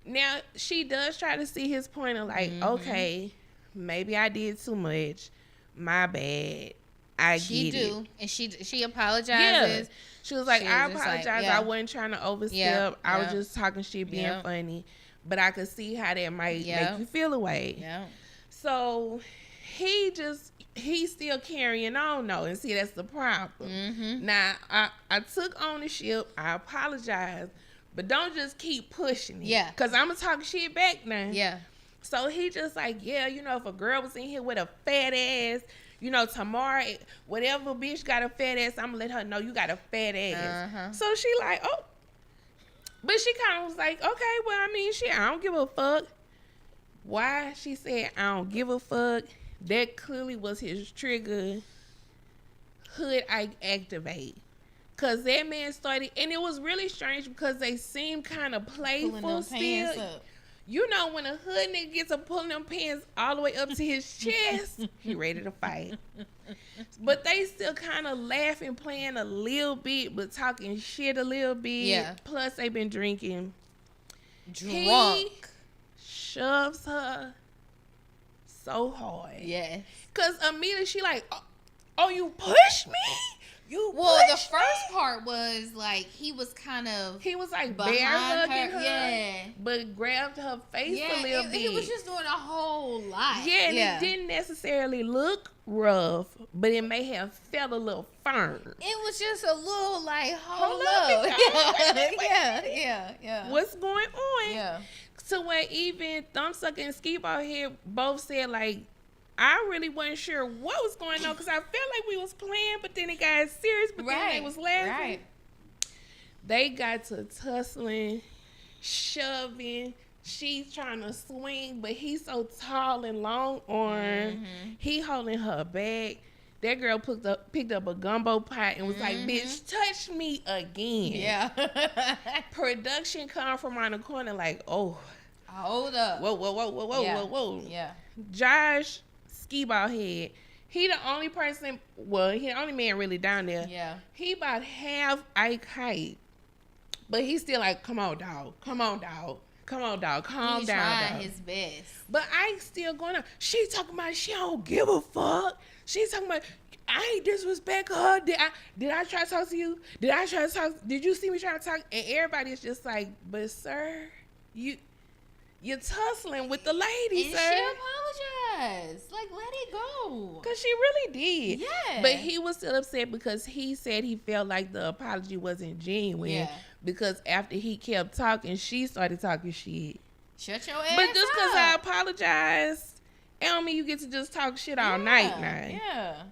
Now, she does try to see his point of like, okay, maybe I did too much. My bad. She get it. And she apologizes. Yeah. She was like, I apologize. Like, I wasn't trying to overstep. I was just talking shit, being funny. But I could see how that might make you feel away. Yeah. So he's still carrying on though. And see, that's the problem. Mm-hmm. Now, I took ownership. I apologize. But don't just keep pushing it. Yeah. Because I'm going to talk shit back now. Yeah. So he just like, yeah, you know, if a girl was in here with a fat ass, you know, tomorrow, whatever bitch got a fat ass, I'm going to let her know you got a fat ass. Uh-huh. So she like, oh. But she kind of was like, okay, well, I mean, shit, I don't give a fuck. Why she said, I don't give a fuck, that clearly was his trigger. Hood I activate. Because that man started, and it was really strange because they seemed kind of playful still. You know, when a hood nigga gets to pulling them pants all the way up to his chest, he ready to fight. But they still kind of laughing, playing a little bit, but talking shit a little bit. Yeah. Plus, they been drinking. Drunk. He shoves her so hard. Yes. Because Amita, she like, oh, you pushed me? The first part was like he was like bear hugging her, but grabbed her face a little bit. He was just doing a whole lot. Yeah, and it didn't necessarily look rough, but it may have felt a little firm. It was just a little like, hold up. Yeah. What's going on? Yeah. So when even Thumbsucker and Ski-Ball Head both said like, I really wasn't sure what was going on because I felt like we was playing, but then it got serious, but then they was laughing. Right. They got to tussling, shoving. She's trying to swing, but he's so tall and long armed. Mm-hmm. He holding her back. That girl picked up a gumbo pot and was like, bitch, touch me again. Yeah. Production come from around the corner like, oh. Hold up. Whoa. Yeah. Josh Ski-Ball Head, he the only person, he the only man really down there. Yeah. He about half Ike height. But he's still like, come on, dog. Calm down, He's trying his best. But Ike's still going on. She talking about she don't give a fuck. She's talking about, I ain't disrespect her. Did I try to talk to you? Did you see me trying to talk? And everybody is just like, but sir, you're tussling with the lady, and sir. She apologized. Like, let it go. Because she really did. Yeah. But he was still upset because he said he felt like the apology wasn't genuine. Yeah. Because after he kept talking, she started talking shit. Shut your ass up. But just because I apologized, it don't mean you get to just talk shit all night now. Yeah.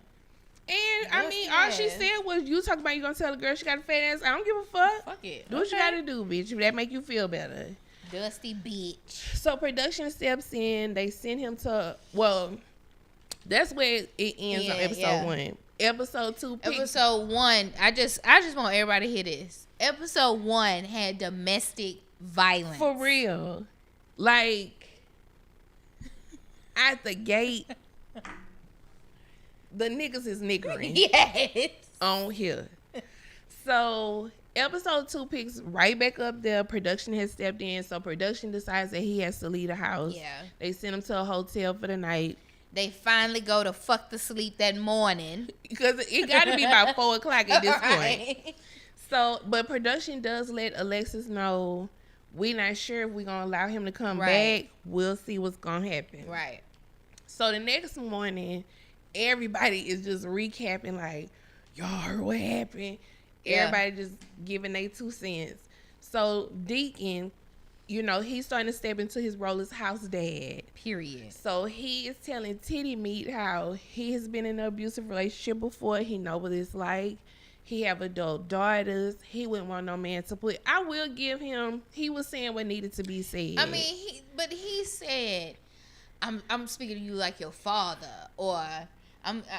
And, I mean, all she said was, you talking about you gonna tell a girl she got a fat ass. I don't give a fuck. Fuck it. Do what you gotta do, bitch. If that make you feel better. Dusty bitch. So production steps in. They send him to, that's where it ends on episode 1. Episode 2. Episode 1. I just want everybody to hear this. Episode 1 had domestic violence. For real. Like, at the gate, the niggas is niggering. Yes. On here. So episode 2 picks right back up there. Production has stepped in, so production decides that he has to leave the house. Yeah. They send him to a hotel for the night. They finally go to fuck to sleep that morning. Because it got to be about 4 o'clock at this point. So, but production does let Alexis know, we not sure if we're going to allow him to come back. We'll see what's going to happen. Right. So the next morning, everybody is just recapping like, y'all heard what happened? Everybody just giving their 2 cents. So Deacon, you know, he's starting to step into his role as house dad. Period. So he is telling Titty Meat how he has been in an abusive relationship before. He know what it's like. He have adult daughters. He wouldn't want no man to put. I will give him. He was saying what needed to be said. I mean, he said, "I'm speaking to you like your father," or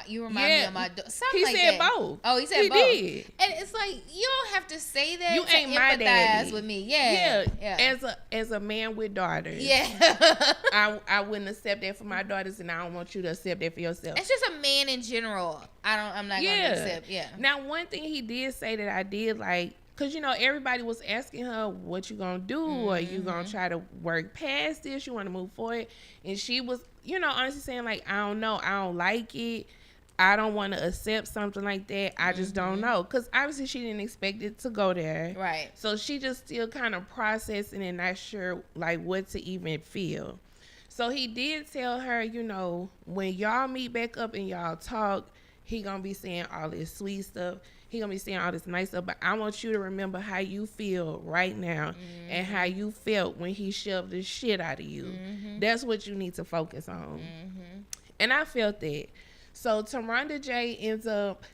you remind me of my something he like said that. both. Oh, he said both. Did. And it's like, you don't have to say that. You to ain't my empathize daddy. with me. Yeah. As a man with daughters. Yeah. I wouldn't accept that for my daughters, and I don't want you to accept that for yourself. It's just a man in general. I'm not gonna accept. Yeah. Now, one thing he did say that I did like, because, you know, everybody was asking her, what you gonna do? Or you gonna try to work past this? You want to move forward? And she was, you know, honestly saying, like, I don't know. I don't like it. I don't want to accept something like that. I just don't know. Because obviously she didn't expect it to go there. Right. So she just still kind of processing and not sure, like, what to even feel. So he did tell her, you know, when y'all meet back up and y'all talk, he gonna be saying all this sweet stuff. He gonna be saying all this nice stuff. But I want you to remember how you feel right now and how you felt when he shoved the shit out of you. That's what you need to focus on. And I felt that. So Taronda J ends up,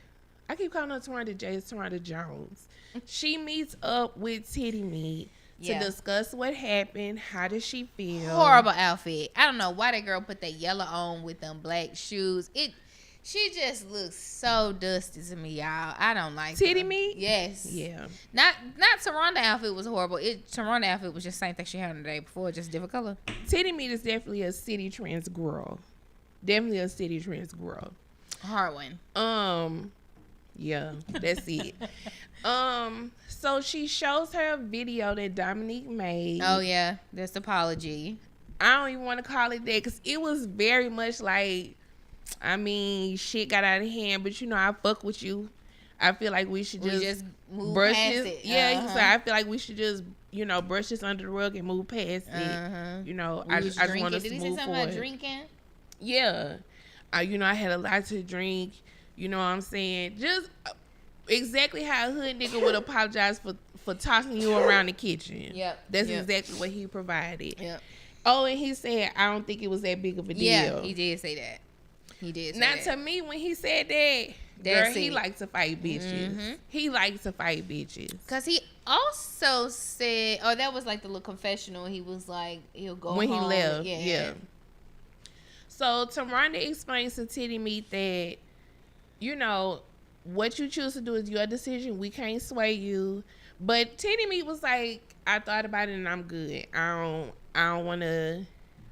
I keep calling her Taronda J, it's Taronda Jones. She meets up with Titty Meat to discuss what happened. How does she feel? Horrible outfit. I don't know why that girl put that yellow on with them black shoes. She just looks so dusty to me, y'all. I don't like Titty her. Meat? Yes. Yeah. Not Taronda outfit was horrible. Taronda outfit was just the same thing she had on the day before, just different color. Titty Meat is definitely a city trends girl. Definitely a city trends girl. Hard one. Yeah, that's it. So she shows her a video that Dominique made. Oh yeah, this apology. I don't even want to call it that because it was very much like, I mean, shit got out of hand, but you know, I fuck with you. I feel like we should just move brush past this. it. Yeah, he said, I feel like we should just, you know, brush this under the rug and move past it. You know, I just want us to move forward. Did he say something about drinking? Yeah. You know, I had a lot to drink. You know what I'm saying? Just exactly how a hood nigga would apologize for talking you around the kitchen. Yep. That's exactly what he provided. Yep. Oh, and he said, I don't think it was that big of a deal. Yeah, he did say that. He did say that. Now, to me, when he said that, girl, he likes to fight bitches. He likes to fight bitches. Because he also said, oh, that was like the little confessional. He was like, he'll go when home. When he left, yeah. So, Taronda explains to Titty Meat that, you know, what you choose to do is your decision. We can't sway you. But Titty Meat was like, I thought about it and I'm good. I don't want to,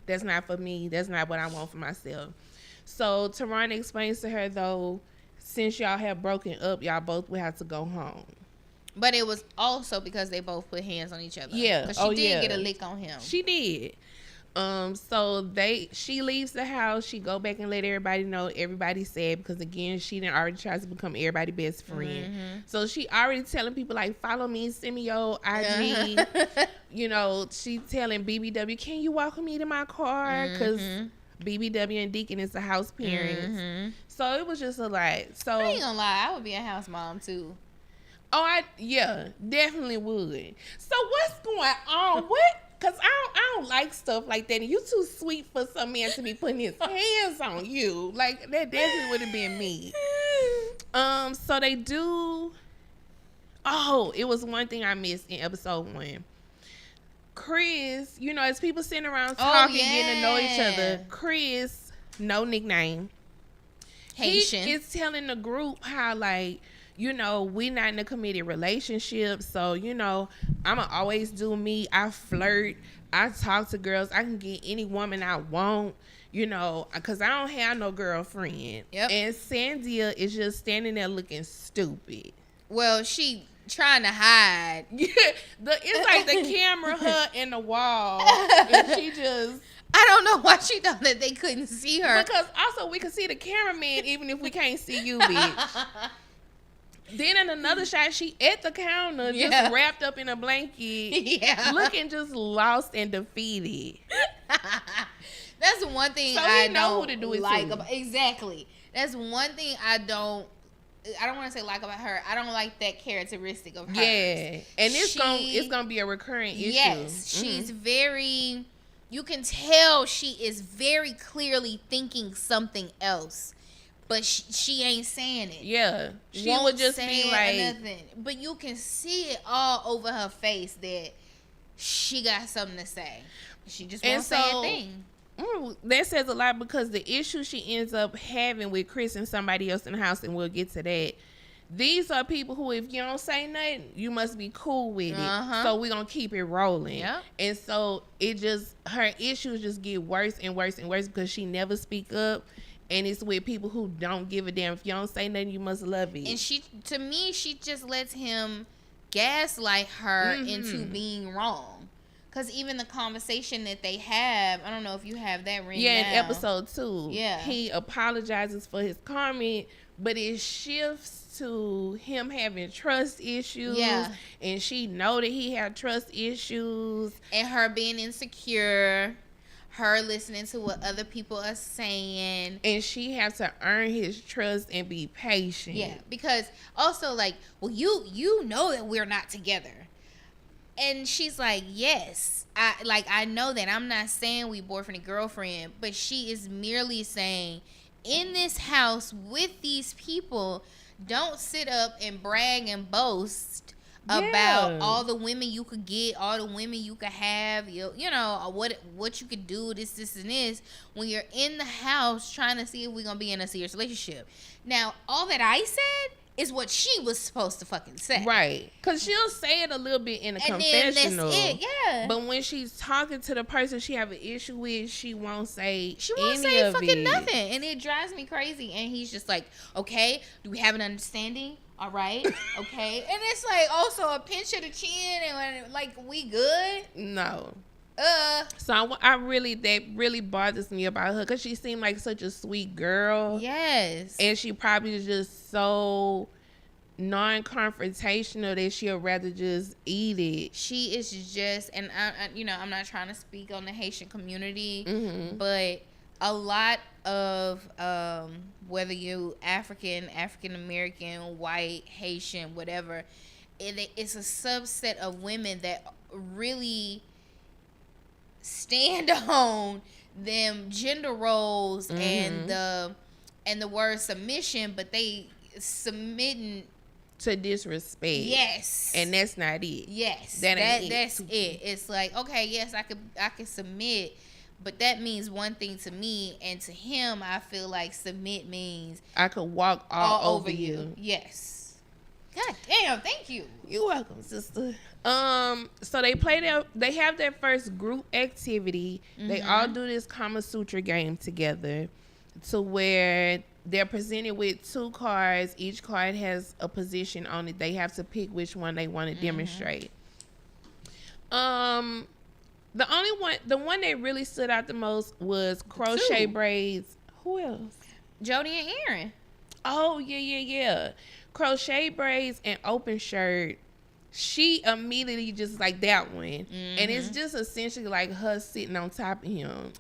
that's not for me. That's not what I want for myself. So Taronda explains to her, though, since y'all have broken up, y'all both will have to go home. But it was also because they both put hands on each other. Yeah. Because she did get a lick on him. She did. So she leaves the house. She go back and let everybody know. Everybody's sad because, again, she done already tries to become everybody's best friend. So she already telling people, like, follow me, send me your IG. You know, she telling BBW, can you walk with me to my car? Because BBW and Deacon is the house parents. So it was just a lot. So I ain't gonna lie, I would be a house mom too. Oh, definitely would. So what's going on? What? Because I don't like stuff like that. And you too sweet for some man to be putting his hands on you. Like, that definitely would have been me. So they do. Oh, it was one thing I missed in episode 1. Chris, you know, as people sitting around talking, getting to know each other, Chris, no nickname. Haitian. He is telling the group how, like, you know, we not in a committed relationship. So, you know, I'ma always do me. I flirt. I talk to girls. I can get any woman I want, you know, because I don't have no girlfriend. Yep. And Sandia is just standing there looking stupid. Well, she trying to hide. Yeah. It's like the camera, her, and the wall. And she just... I don't know why she thought that they couldn't see her. Because also we can see the cameraman even if we can't see you, bitch. Then in another shot, she at the counter, just wrapped up in a blanket, looking just lost and defeated. That's one thing so I know don't who to do it like to. Exactly. That's one thing I don't I don't want to say like about her. I don't like that characteristic of her. Yeah, and it's gonna be a recurring issue. Yes, she's very. You can tell she is very clearly thinking something else, but she ain't saying it. Yeah, she would just be like nothing. But you can see it all over her face that she got something to say. She just won't say a thing. That says a lot, because the issue she ends up having with Chris and somebody else in the house, and we'll get to that. These are people who, if you don't say nothing, you must be cool with it. So we're going to keep it rolling. Yep. And so her issues just get worse and worse and worse because she never speak up. And it's with people who don't give a damn. If you don't say nothing, you must love it. And she just lets him gaslight her into being wrong. Because even the conversation that they have, I don't know if you have that written down. In episode 2. Yeah. He apologizes for his comment, but it shifts to him having trust issues. Yeah. And she know that he had trust issues. And her being insecure. Her listening to what other people are saying. And she has to earn his trust and be patient. Yeah. Because also, like, well, you know that we're not together. And she's like, yes, I know that. I'm not saying we boyfriend and girlfriend, but she is merely saying, in this house with these people, don't sit up and brag and boast about all the women you could get, all the women you could have, you know, what you could do, this, and this, when you're in the house trying to see if we're going to be in a serious relationship. Now, all that I said is what she was supposed to fucking say. Right. Because she'll say it a little bit in a confessional. That's it, yeah. But when she's talking to the person she have an issue with, she won't say fucking nothing. And it drives me crazy. And he's just like, okay, do we have an understanding? All right. Okay. And it's like also a pinch of the chin and like, we good? No. So that really bothers me about her, because she seemed like such a sweet girl. Yes. And she probably is just so non-confrontational that she'll rather just eat it. She is just, and I'm not trying to speak on the Haitian community, but a lot of whether you African American, white, Haitian, whatever, it's a subset of women that really stand on them gender roles and the word submission, but they submitting to disrespect. Yes. And that's not it. Yes. That's it. It's like, okay, yes, I could submit, but that means one thing to me, and to him I feel like submit means I could walk all over you. Yes. God damn, thank you. You're welcome, sister. So they have their first group activity. They all do this Kama Sutra game together, to where they're presented with 2 cards. Each card has a position on it. They have to pick which one they want to demonstrate. The one that really stood out the most was crochet braids. Who else? Jody and Aaron. Oh, yeah. Crochet braids and open shirt. She immediately just like that one. And it's just essentially like her sitting on top of him.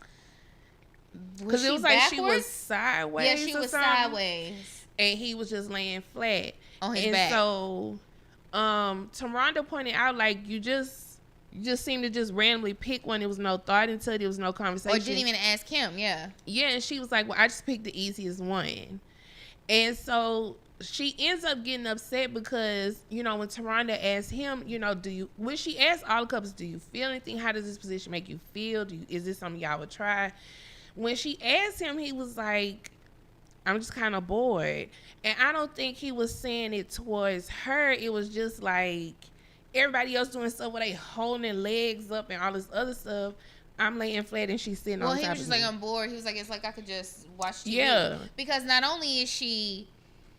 Because it was like backwards? She was sideways. Yeah, she was sideways. And he was just laying flat. On his back. So Taronda pointed out, like, you just seemed to just randomly pick one. There was no thought into it. There was no conversation. Or didn't even ask him, yeah. Yeah, and she was like, well, I just picked the easiest one. And so she ends up getting upset because, when Taronda asked him, when she asked all the couples, do you feel anything? How does this position make you feel? Is this something y'all would try? When she asked him, he was like, I'm just kind of bored. And I don't think he was saying it towards her. It was just like everybody else doing stuff where they holding their legs up and all this other stuff. I'm laying flat and she's sitting on top of me. Well, he was just like, I'm bored. He was like, it's like I could just watch TV. Yeah. Because not only is she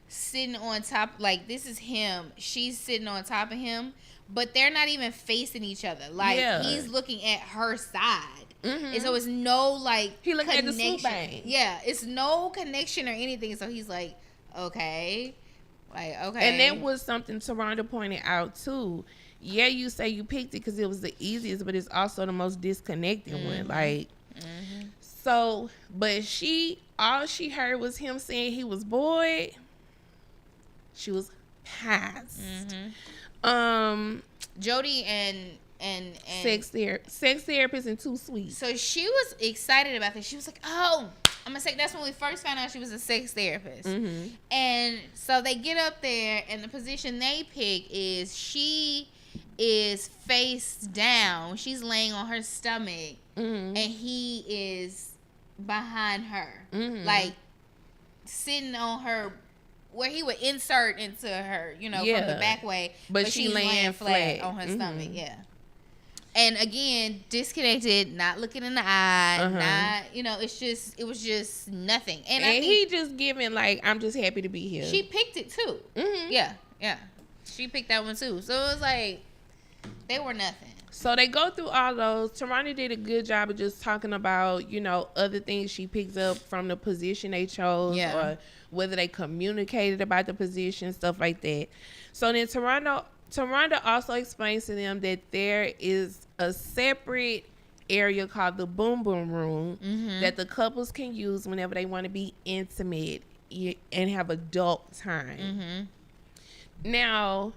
sitting on top, like, this is him, she's sitting on top of him, but they're not even facing each other. Like, he's looking at her side. And so it's no, like, he looking at the swoop bang. Yeah, it's no connection or anything. So he's like, okay. Like, okay. And that was something Taronda pointed out, too. Yeah, you say you picked it because it was the easiest, but it's also the most disconnected one. Like, so, but all she heard was him saying he was bored. She was pissed. Jody and sex therapist and Too Sweet. So she was excited about this. She was like, "Oh, I'm gonna say." That's when we first found out she was a sex therapist. And so they get up there, and the position they pick is she is face down. She's laying on her stomach, and he is behind her, like sitting on her, where he would insert into her, from the back way. But she's laying flat on her stomach. Yeah. And again, disconnected, not looking in the eye, not, it was just nothing. And I think he just giving like, I'm just happy to be here. She picked it too. Yeah. She picked that one too. So it was like, they were nothing. So they go through all those. Tarana did a good job of just talking about, other things she picks up from the position they chose, or whether they communicated about the position, stuff like that. So then Tarana also explains to them that there is a separate area called the boom boom room that the couples can use whenever they want to be intimate and have adult time. Now,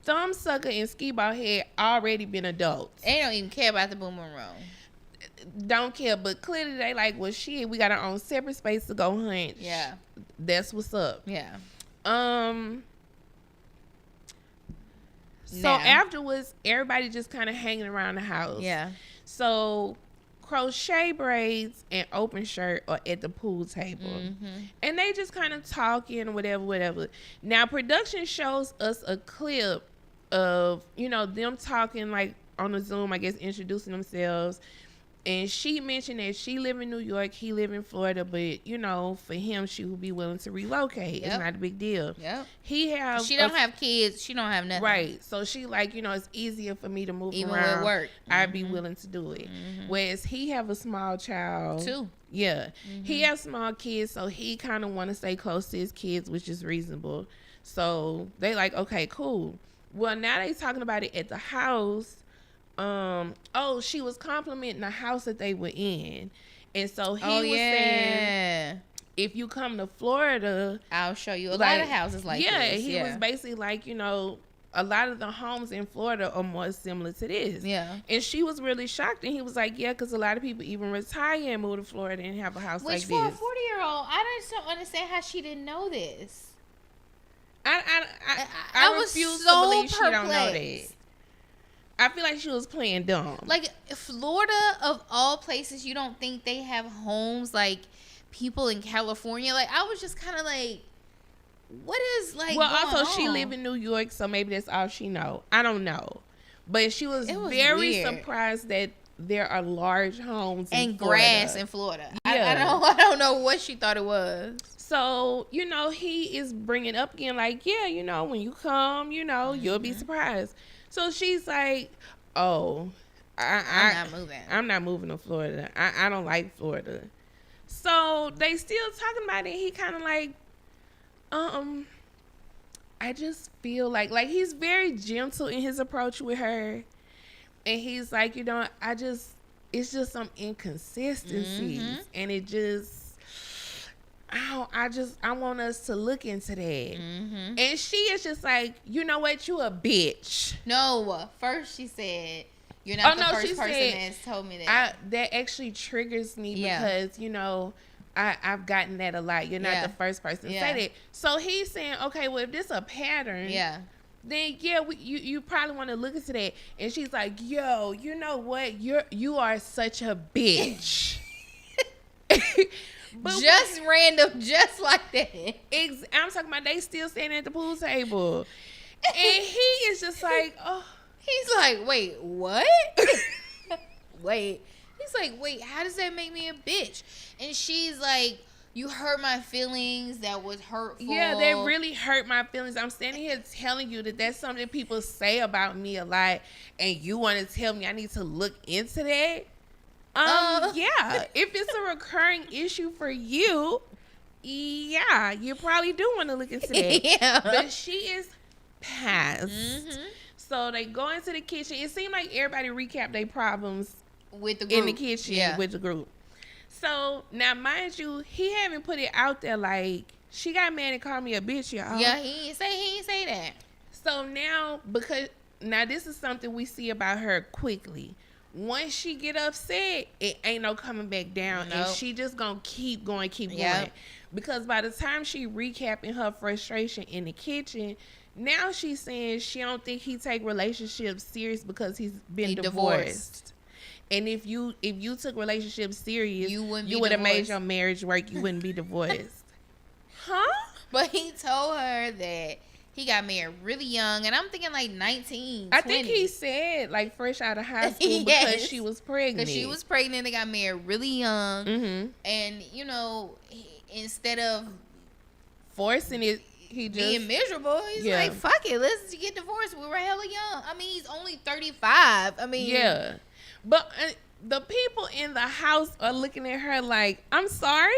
Thumbsucker and Skee-Ball had already been adults. They don't even care about the boom boom room. Don't care, but clearly they like, well, shit, we got our own separate space to go hunt. Yeah. That's what's up. Yeah. So afterwards, everybody just kind of hanging around the house. Yeah. So Crochet Braids and Open Shirt are at the pool table. And they just kind of talking, whatever. Now, production shows us a clip of, them talking like on the Zoom, I guess, introducing themselves. And she mentioned that she live in New York, he live in Florida, but for him, she would be willing to relocate. It's not a big deal. She don't have kids. She don't have nothing. Right. So she like, it's easier for me to move even around. With work. I'd be willing to do it. Whereas he have a small child. Too. Yeah. He has small kids, so he kind of want to stay close to his kids, which is reasonable. So they like, okay, cool. Well, now they talking about it at the house. She was complimenting the house that they were in, and so he was saying, if you come to Florida, I'll show you a lot of houses like this. He was basically like, a lot of the homes in Florida are more similar to this. Yeah. And she was really shocked, and he was like, yeah, because a lot of people even retire and move to Florida and have a house like this. Which for a 40-year-old, I just don't understand how she didn't know this. I refuse to believe she don't know that. I feel like she was playing dumb. Like, Florida, of all places, you don't think they have homes like people in California? Like, I was just kind of like, what is, like, well, going also, on? she live in New York, so maybe that's all she know. I don't know. But she was very weird. Surprised that there are large homes and in Florida. Grass in Florida. Yeah. I don't know what she thought it was. So, he is bringing up again, like, yeah, when you come, you'll be surprised. So she's like, oh, I'm not moving. I'm not moving to Florida. I don't like Florida. So they still talking about it. He kind of like, I just feel like he's very gentle in his approach with her. And he's like, it's just some inconsistencies. And it just, I want us to look into that. And she is just like, you know what? You a bitch. No, first she said, you're not the first person that's told me that. That actually triggers me because, I've gotten that a lot. You're not the first person to say that. So he's saying, okay, well, if this a pattern, then you probably want to look into that. And she's like, yo, you know what? You are such a bitch. But just random, just like that. I'm talking about they still standing at the pool table. And he is just like, oh. He's like, wait, what? He's like, wait, how does that make me a bitch? And she's like, you hurt my feelings. That was hurtful. Yeah, that really hurt my feelings. I'm standing here telling you that that's something people say about me a lot. And you want to tell me I need to look into that? Yeah, if it's a recurring issue for you, you probably do want to look into that. Yeah. But she is pissed. So they go into the kitchen. It seemed like everybody recapped their problems with the group. In the kitchen with the group. So now, mind you, he haven't put it out there like She got mad and called me a bitch, y'all. Yeah, he ain't say that. So now, now this is something we see about her quickly. Once she get upset, it ain't no coming back down. Nope. And she just gonna keep going. Because by the time she recapping her frustration in the kitchen, now she's saying she don't think he take relationships serious because he's been divorced. And if you took relationships serious, you would have made your marriage work. You wouldn't be divorced. Huh? But he told her that he got married really young, and I'm thinking like 19, 20. I think he said like fresh out of high school because she was pregnant. Because she was pregnant, they got married really young. Mm-hmm. And, you know, instead of forcing it, he just being miserable, he's like, fuck it, let's get divorced. We were hella young. I mean, he's only 35. I mean. Yeah. But the people in the house are looking at her like, I'm sorry.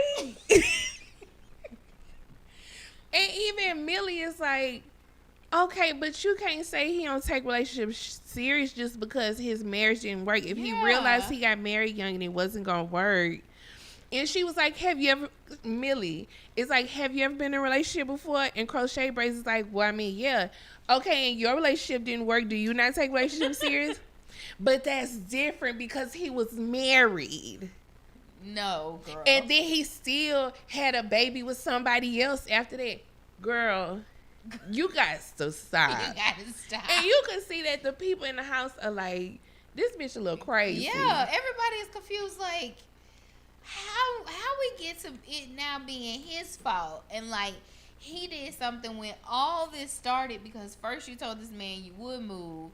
And even Millie is like, okay, but you can't say he don't take relationships serious just because his marriage didn't work. If he realized he got married young and it wasn't going to work. And she was like, Millie is like, have you ever been in a relationship before? And Crochet Braids is like, well, I mean, yeah. Okay, and your relationship didn't work. Do you not take relationships serious? But that's different because he was married. No, girl. And then he still had a baby with somebody else after that. Girl, you got to stop. You got to stop. And you can see that the people in the house are like, this bitch a little crazy. Yeah, everybody is confused. Like, how we get to it now being his fault? And like, he did something when all this started because first you told this man you would move.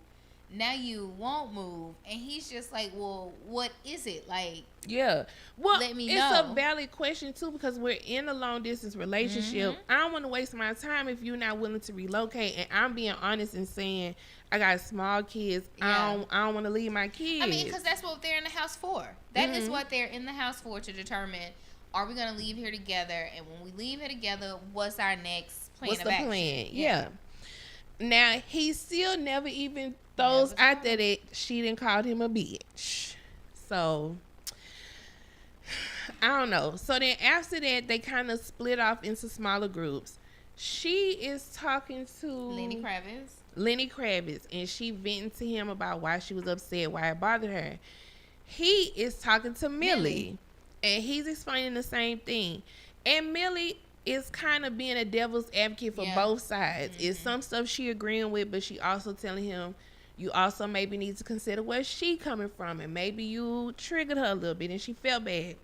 Now you won't move. And he's just like, well, what is it? Like, yeah. Well, let me it's know. a valid question, too, because we're in a long-distance relationship. Mm-hmm. I don't want to waste my time if you're not willing to relocate. And I'm being honest and saying, I got small kids. Yeah. I don't want to leave my kids. I mean, because that's what they're in the house for. That is what they're in the house for, to determine, are we going to leave here together? And when we leave here together, what's our next plan of action? Plan? Yeah. Now, he still never even throws out there that she didn't call him a bitch. So, I don't know. So then after that, they kind of split off into smaller groups. She is talking to Lenny Kravitz, and she venting to him about why she was upset, why it bothered her. He is talking to Millie, and he's explaining the same thing. And Millie is kind of being a devil's advocate for both sides. Mm-hmm. It's some stuff she agreeing with, but she also telling him, you also maybe need to consider where she coming from, and maybe you triggered her a little bit and she felt bad.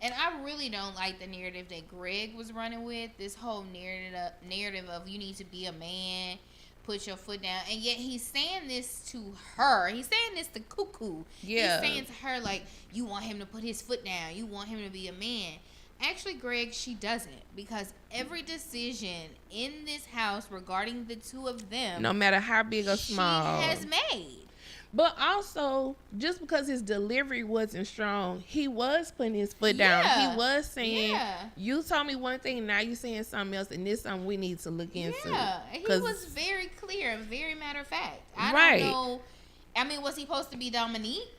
And I really don't like the narrative that Greg was running with, this whole narrative of you need to be a man, put your foot down, and yet he's saying this to her. He's saying this to Cuckoo. Yeah. He's saying to her, like, you want him to put his foot down. You want him to be a man. Actually, Greg, she doesn't, because every decision in this house regarding the two of them, no matter how big or small, she has made. But also, just because his delivery wasn't strong, he was putting his foot down. He was saying, you told me one thing, now you saying something else, and this is something we need to look into. Yeah, he was very clear, very matter of fact. I don't know. I mean, was he supposed to be Dominique?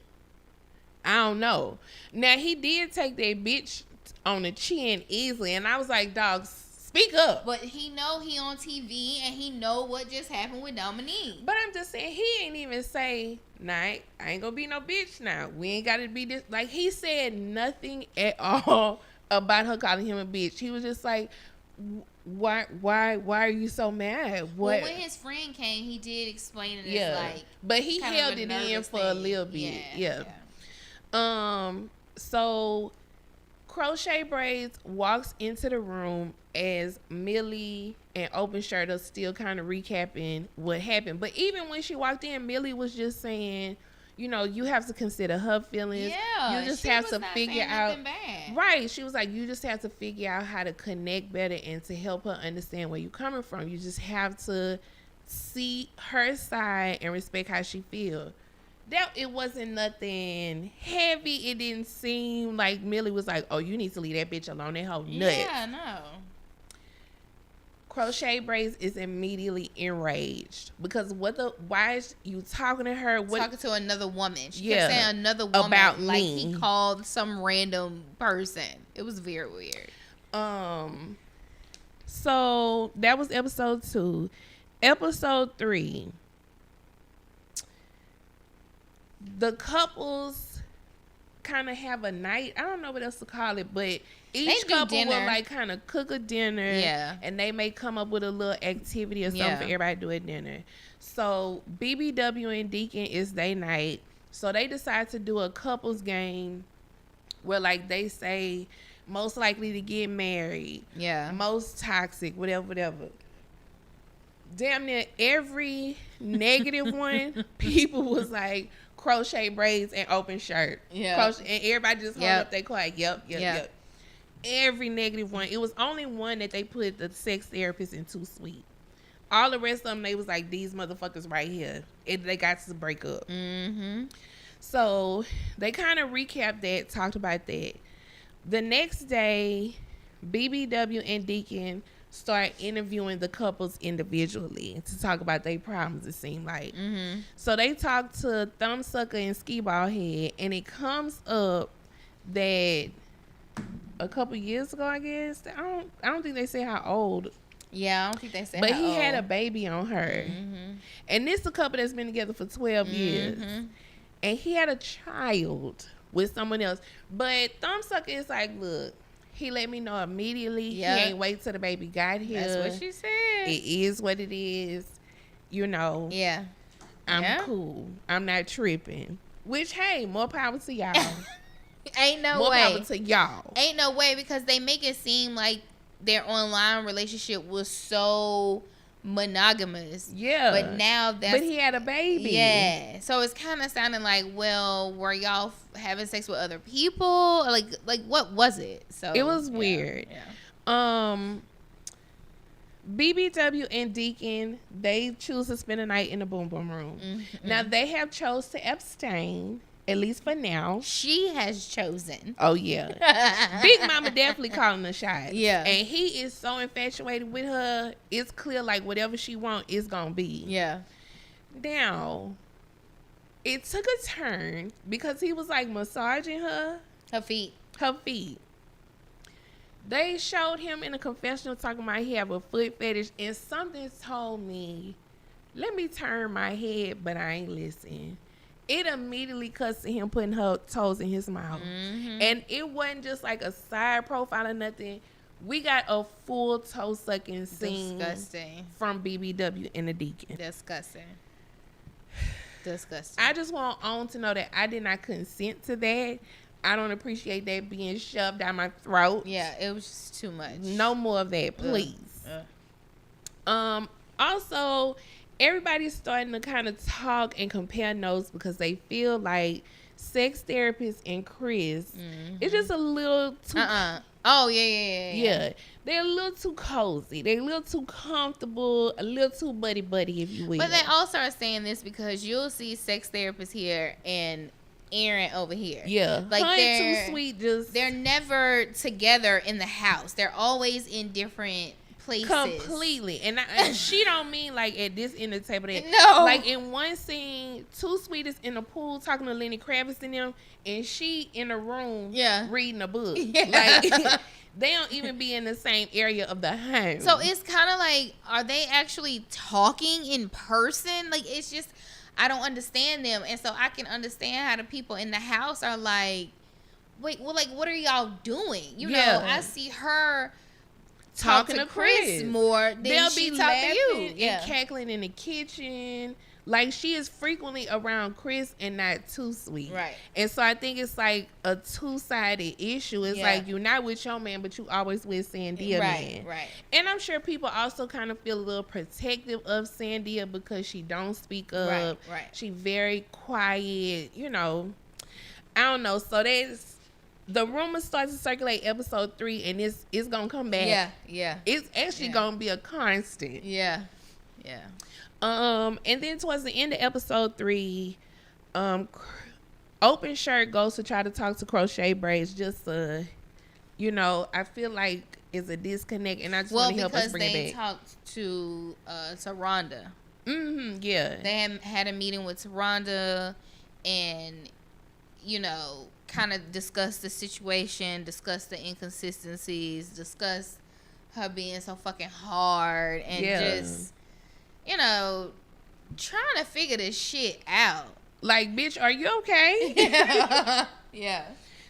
I don't know. Now, he did take that bitch on the chin easily, and I was like, dog, speak up. But he know he on TV, and he know what just happened with Dominique. But I'm just saying, he ain't even say, nah, I ain't gonna be no bitch now. We ain't gotta be this. Like, he said nothing at all about her calling him a bitch. He was just like, why are you so mad? What? Well, when his friend came, he did explain it as like, but he held it in for a little bit. Yeah. So Crochet Braids walks into the room as Millie and Open Shirt are still kind of recapping what happened. But even when she walked in, Millie was just saying, you know, you have to consider her feelings. Yeah, you just have to figure out. Right. She was like, you just have to figure out how to connect better and to help her understand where you're coming from. You just have to see her side and respect how she feels. That it wasn't nothing heavy. It didn't seem like Millie was like, oh, you need to leave that bitch alone. That whole nuts. Yeah, no. Crochet Braids is immediately enraged because why is you talking to her? Talking to another woman. She kept saying another woman about like me. He called some random person. It was very weird. So that was episode 2. Episode 3. The couples kind of have a night. I don't know what else to call it, but each couple will like kind of cook a dinner. Yeah. And they may come up with a little activity or something for everybody to do at dinner. So BBW and Deacon is their night. So they decide to do a couples game where like they say most likely to get married. Yeah. Most toxic, whatever. Damn near every negative one, people was like crochet braids and open shirt. Yeah. Crochet, and everybody just hung up their quiet. Yep. Every negative one. It was only one that they put the sex therapist in Too Sweet. All the rest of them, they was like, these motherfuckers right here. They got to break up. Mm-hmm. So they kind of recapped that, talked about that. The next day, BBW and Deacon start interviewing the couples individually to talk about their problems, it seemed like. Mm-hmm. So they talked to Thumbsucker and Skee-Ball Head, and it comes up that a couple years ago, I guess, I don't think they say how old. Yeah, I don't think they said. But he had a baby on her. Mm-hmm. And this is a couple that's been together for 12 years. And he had a child with someone else. But Thumbsucker is like, look, he let me know immediately. Yep. He ain't wait till the baby got here. That's what she said. It is what it is. You know. Yeah. I'm cool. I'm not tripping. Which, hey, more power to y'all. Ain't no more way. More power to y'all. Ain't no way, because they make it seem like their online relationship was so monogamous. Yeah. But now that's... But he had a baby. Yeah. So it's kind of sounding like, well, were y'all having sex with other people? Like what was it? So it was weird. Yeah. BBW and Deacon, they choose to spend the night in the Boom Boom Room. Mm-hmm. Now, they have chose to abstain, at least for now. She has chosen. Oh, yeah. Big Mama definitely calling the shots. Yeah. And he is so infatuated with her. It's clear, like, whatever she wants, it's going to be. Yeah. Now, it took a turn because he was, like, massaging her. Her feet. They showed him in a confessional talking about he have a foot fetish, and something told me, let me turn my head, but I ain't listening. It immediately cuts to him putting her toes in his mouth. Mm-hmm. And it wasn't just like a side profile or nothing. We got a full toe sucking scene. Disgusting. From BBW and the Deacon. Disgusting. I just want On to know that I did not consent to that. I don't appreciate that being shoved down my throat. Yeah, it was just too much. No more of that, please. Also, everybody's starting to kind of talk and compare notes because they feel like sex therapist and Chris is just a little too... Oh, yeah. They're a little too cozy. They're a little too comfortable, a little too buddy-buddy, if you will. But they also are saying this because you'll see sex therapists here and Aaron over here. Yeah. Like they're too sweet. They're never together in the house. They're always in different places. Completely. And she don't mean like at this end of the table. No. Like in one scene, Too Sweet is in the pool talking to Lenny Kravitz and them, and she in the room reading a book. Yeah. Like they don't even be in the same area of the home. So it's kind of like, are they actually talking in person? Like, it's just, I don't understand them. And so I can understand how the people in the house are like, wait, well, like, what are y'all doing? You know, I see her talking to Chris more than she talk to you. And cackling in the kitchen. Like, she is frequently around Chris and not Too Sweet. Right. And so I think it's like a two-sided issue. It's like you're not with your man, but you always with Sandia man. Right. And I'm sure people also kind of feel a little protective of Sandia because she don't speak up. Right. She very quiet, you know. I don't know. So the rumors start to circulate episode 3, and it's gonna come back. Yeah. It's actually gonna be a constant. Yeah. And then towards the end of episode 3, Open Shirt goes to try to talk to Crochet Braids. Just you know, I feel like it's a disconnect, and I just want to help us bring it back. Well, because they talked to Rhonda. Yeah. They had a meeting with Rhonda, and you know, kind of discuss the situation, discuss the inconsistencies, discuss her being so fucking hard and just, you know, trying to figure this shit out. Like, bitch, are you okay? Yeah.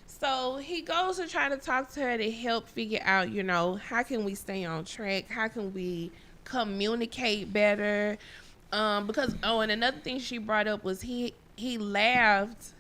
So he goes to try to talk to her to help figure out, you know, how can we stay on track? How can we communicate better? Because, and another thing she brought up was he laughed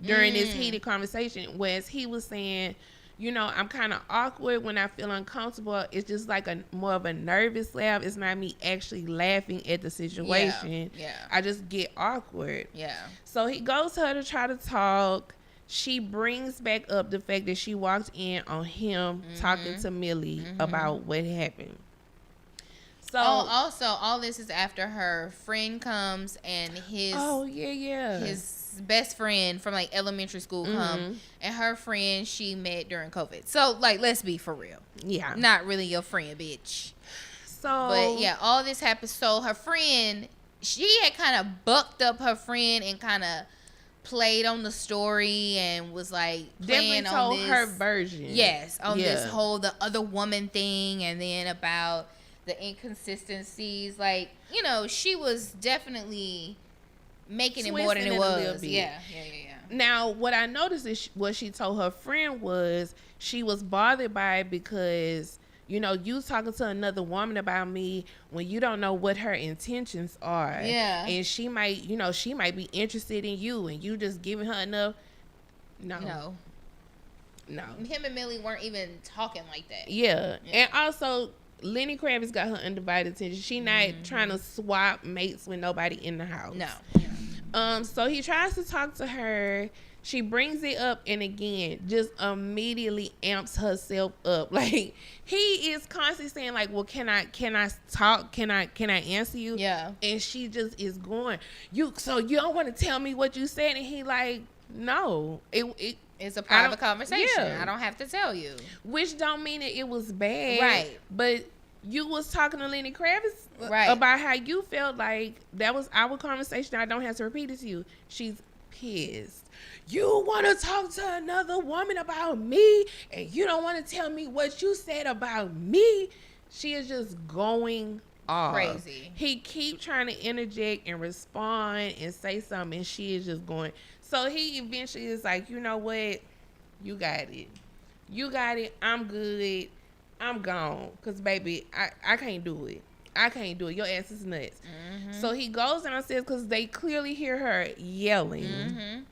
during this heated conversation, whereas he was saying, you know, I'm kind of awkward when I feel uncomfortable. It's just like a more of a nervous laugh. It's not me actually laughing at the situation. Yeah. I just get awkward. Yeah. So he goes to her to try to talk. She brings back up the fact that she walked in on him talking to Millie about what happened. So also all this is after her friend comes and his his best friend from like elementary school come, and her friend she met during COVID. So like, let's be for real. Yeah. Not really your friend, bitch. So but yeah, all this happened. So her friend, she had kind of bucked up her friend and kind of played on the story and was like playing definitely told on this, her version. Yes, on this whole the other woman thing, and then about the inconsistencies. Like, you know, she was definitely making it more than it was. Yeah. Now, what I noticed is what she told her friend was she was bothered by it because, you know, you talking to another woman about me when you don't know what her intentions are. Yeah. And she might, you know, she might be interested in you and you just giving her enough. No. Him and Millie weren't even talking like that. Yeah. And also, Lenny Kravitz got her undivided attention. She not trying to swap mates with nobody in the house. No. So he tries to talk to her. She brings it up and again just immediately amps herself up. Like, he is constantly saying like, well, can I talk? Can I answer you? Yeah. And she just is going, so you don't want to tell me what you said? And he like, no, it's a private conversation. Yeah. I don't have to tell you. Which don't mean that it was bad. Right. But you was talking to Lenny Kravitz right. about how you felt like that was our conversation. I don't have to repeat it to you. She's pissed. You want to talk to another woman about me and you don't want to tell me what you said about me? She is just going off. Crazy. He keep trying to interject and respond and say something and she is just going. So he eventually is like, you know what? You got it. I'm good. I'm gone. Because, baby, I can't do it. Your ass is nuts. So he goes downstairs because they clearly hear her yelling.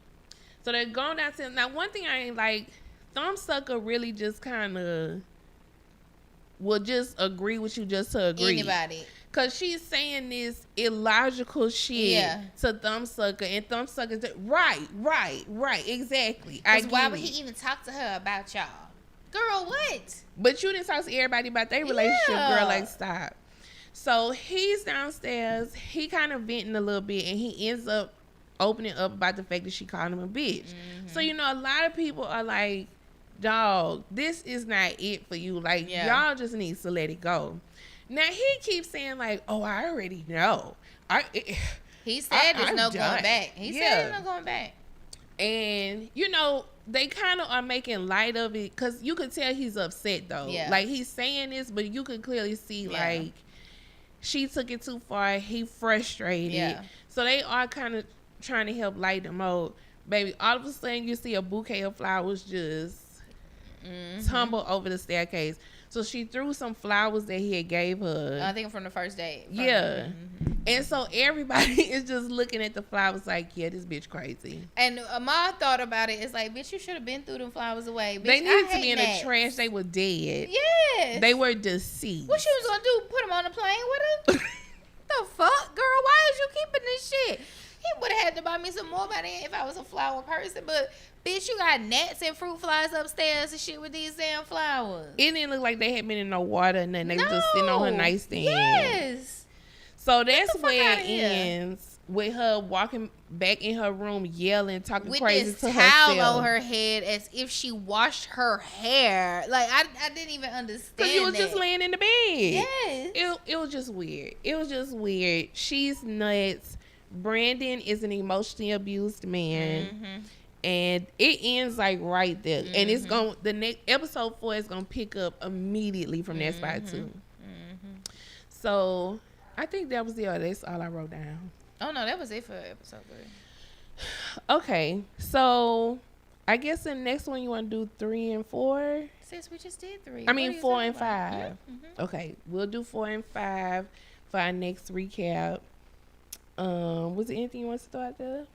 So they're going downstairs. Now, one thing I ain't like, Thumbsucker really just kind of will just agree with you just to agree. Anybody. Because she's saying this illogical shit to Thumbsucker. And Thumbsucker's right. Exactly. Why would he even talk to her about y'all? Girl, what? But you didn't talk to everybody about their relationship, girl. Like, stop. So he's downstairs. He kind of venting a little bit. And he ends up opening up about the fact that she called him a bitch. So, you know, a lot of people are like, dog, this is not it for you. Like, y'all just need to let it go. Now, he keeps saying, like, oh, I already know. He said there's no going back. He said there's no going back. And, you know, they kind of are making light of it because you could tell he's upset, though. Yeah. Like, he's saying this, but you could clearly see, like, she took it too far. He frustrated. Yeah. So they are kind of trying to help light the mode. Baby, all of a sudden, you see a bouquet of flowers just tumble over the staircase. So she threw some flowers that he had gave her. I think from the first date. Yeah. And so everybody is just looking at the flowers like, yeah, this bitch crazy. And my thought about it is like, bitch, you should have been through them flowers away. Bitch, they needed to be in the trash. They were dead. Yes. They were deceased. What she was going to do? Put them on a plane with her? The fuck? Girl, why is you keeping this shit? He would have had to buy me some more by then if I was a flower person. But, bitch, you got gnats and fruit flies upstairs and shit with these damn flowers. It didn't look like they had been in no water and nothing. They were just sitting on her nightstand. Yes. So that's where it ends with her walking back in her room yelling, talking with crazy this to towel herself. on her head as if she washed her hair. Like, I didn't even understand because she was just laying in the bed. Yes. It was just weird. She's nuts. Brandon is an emotionally abused man. and it ends like right there, and it's going the next episode 4 is gonna pick up immediately from that spot too. So I think that was that's all I wrote down. Oh no, that was it for episode 3. Okay, so I guess the next one you want to do 3 and 4. Sis, we just did 3. I mean 4 and 5. Okay, we'll do 4 and 5 for our next recap. Was there anything you want to throw out there?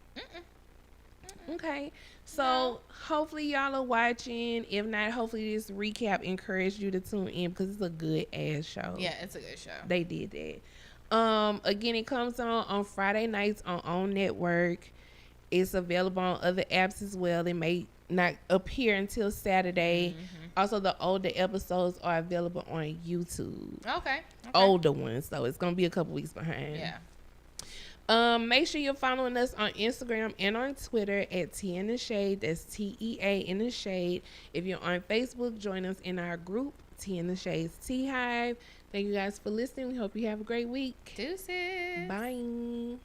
Okay, so hopefully y'all are watching. If not, hopefully this recap encouraged you to tune in because it's a good ass show. Yeah, it's a good show. They did that. Again, it comes on Friday nights on OWN Network. It's available on other apps as well. They may not appear until Saturday. Also, the older episodes are available on YouTube. Okay. Older ones, though. It's going to be a couple weeks behind. Yeah. Make sure you're following us on Instagram and on Twitter at Tea in the Shade. That's TEA in the Shade. If you're on Facebook, join us in our group, Tea in the Shade's Tea Hive. Thank you guys for listening. We hope you have a great week. Deuces. Bye.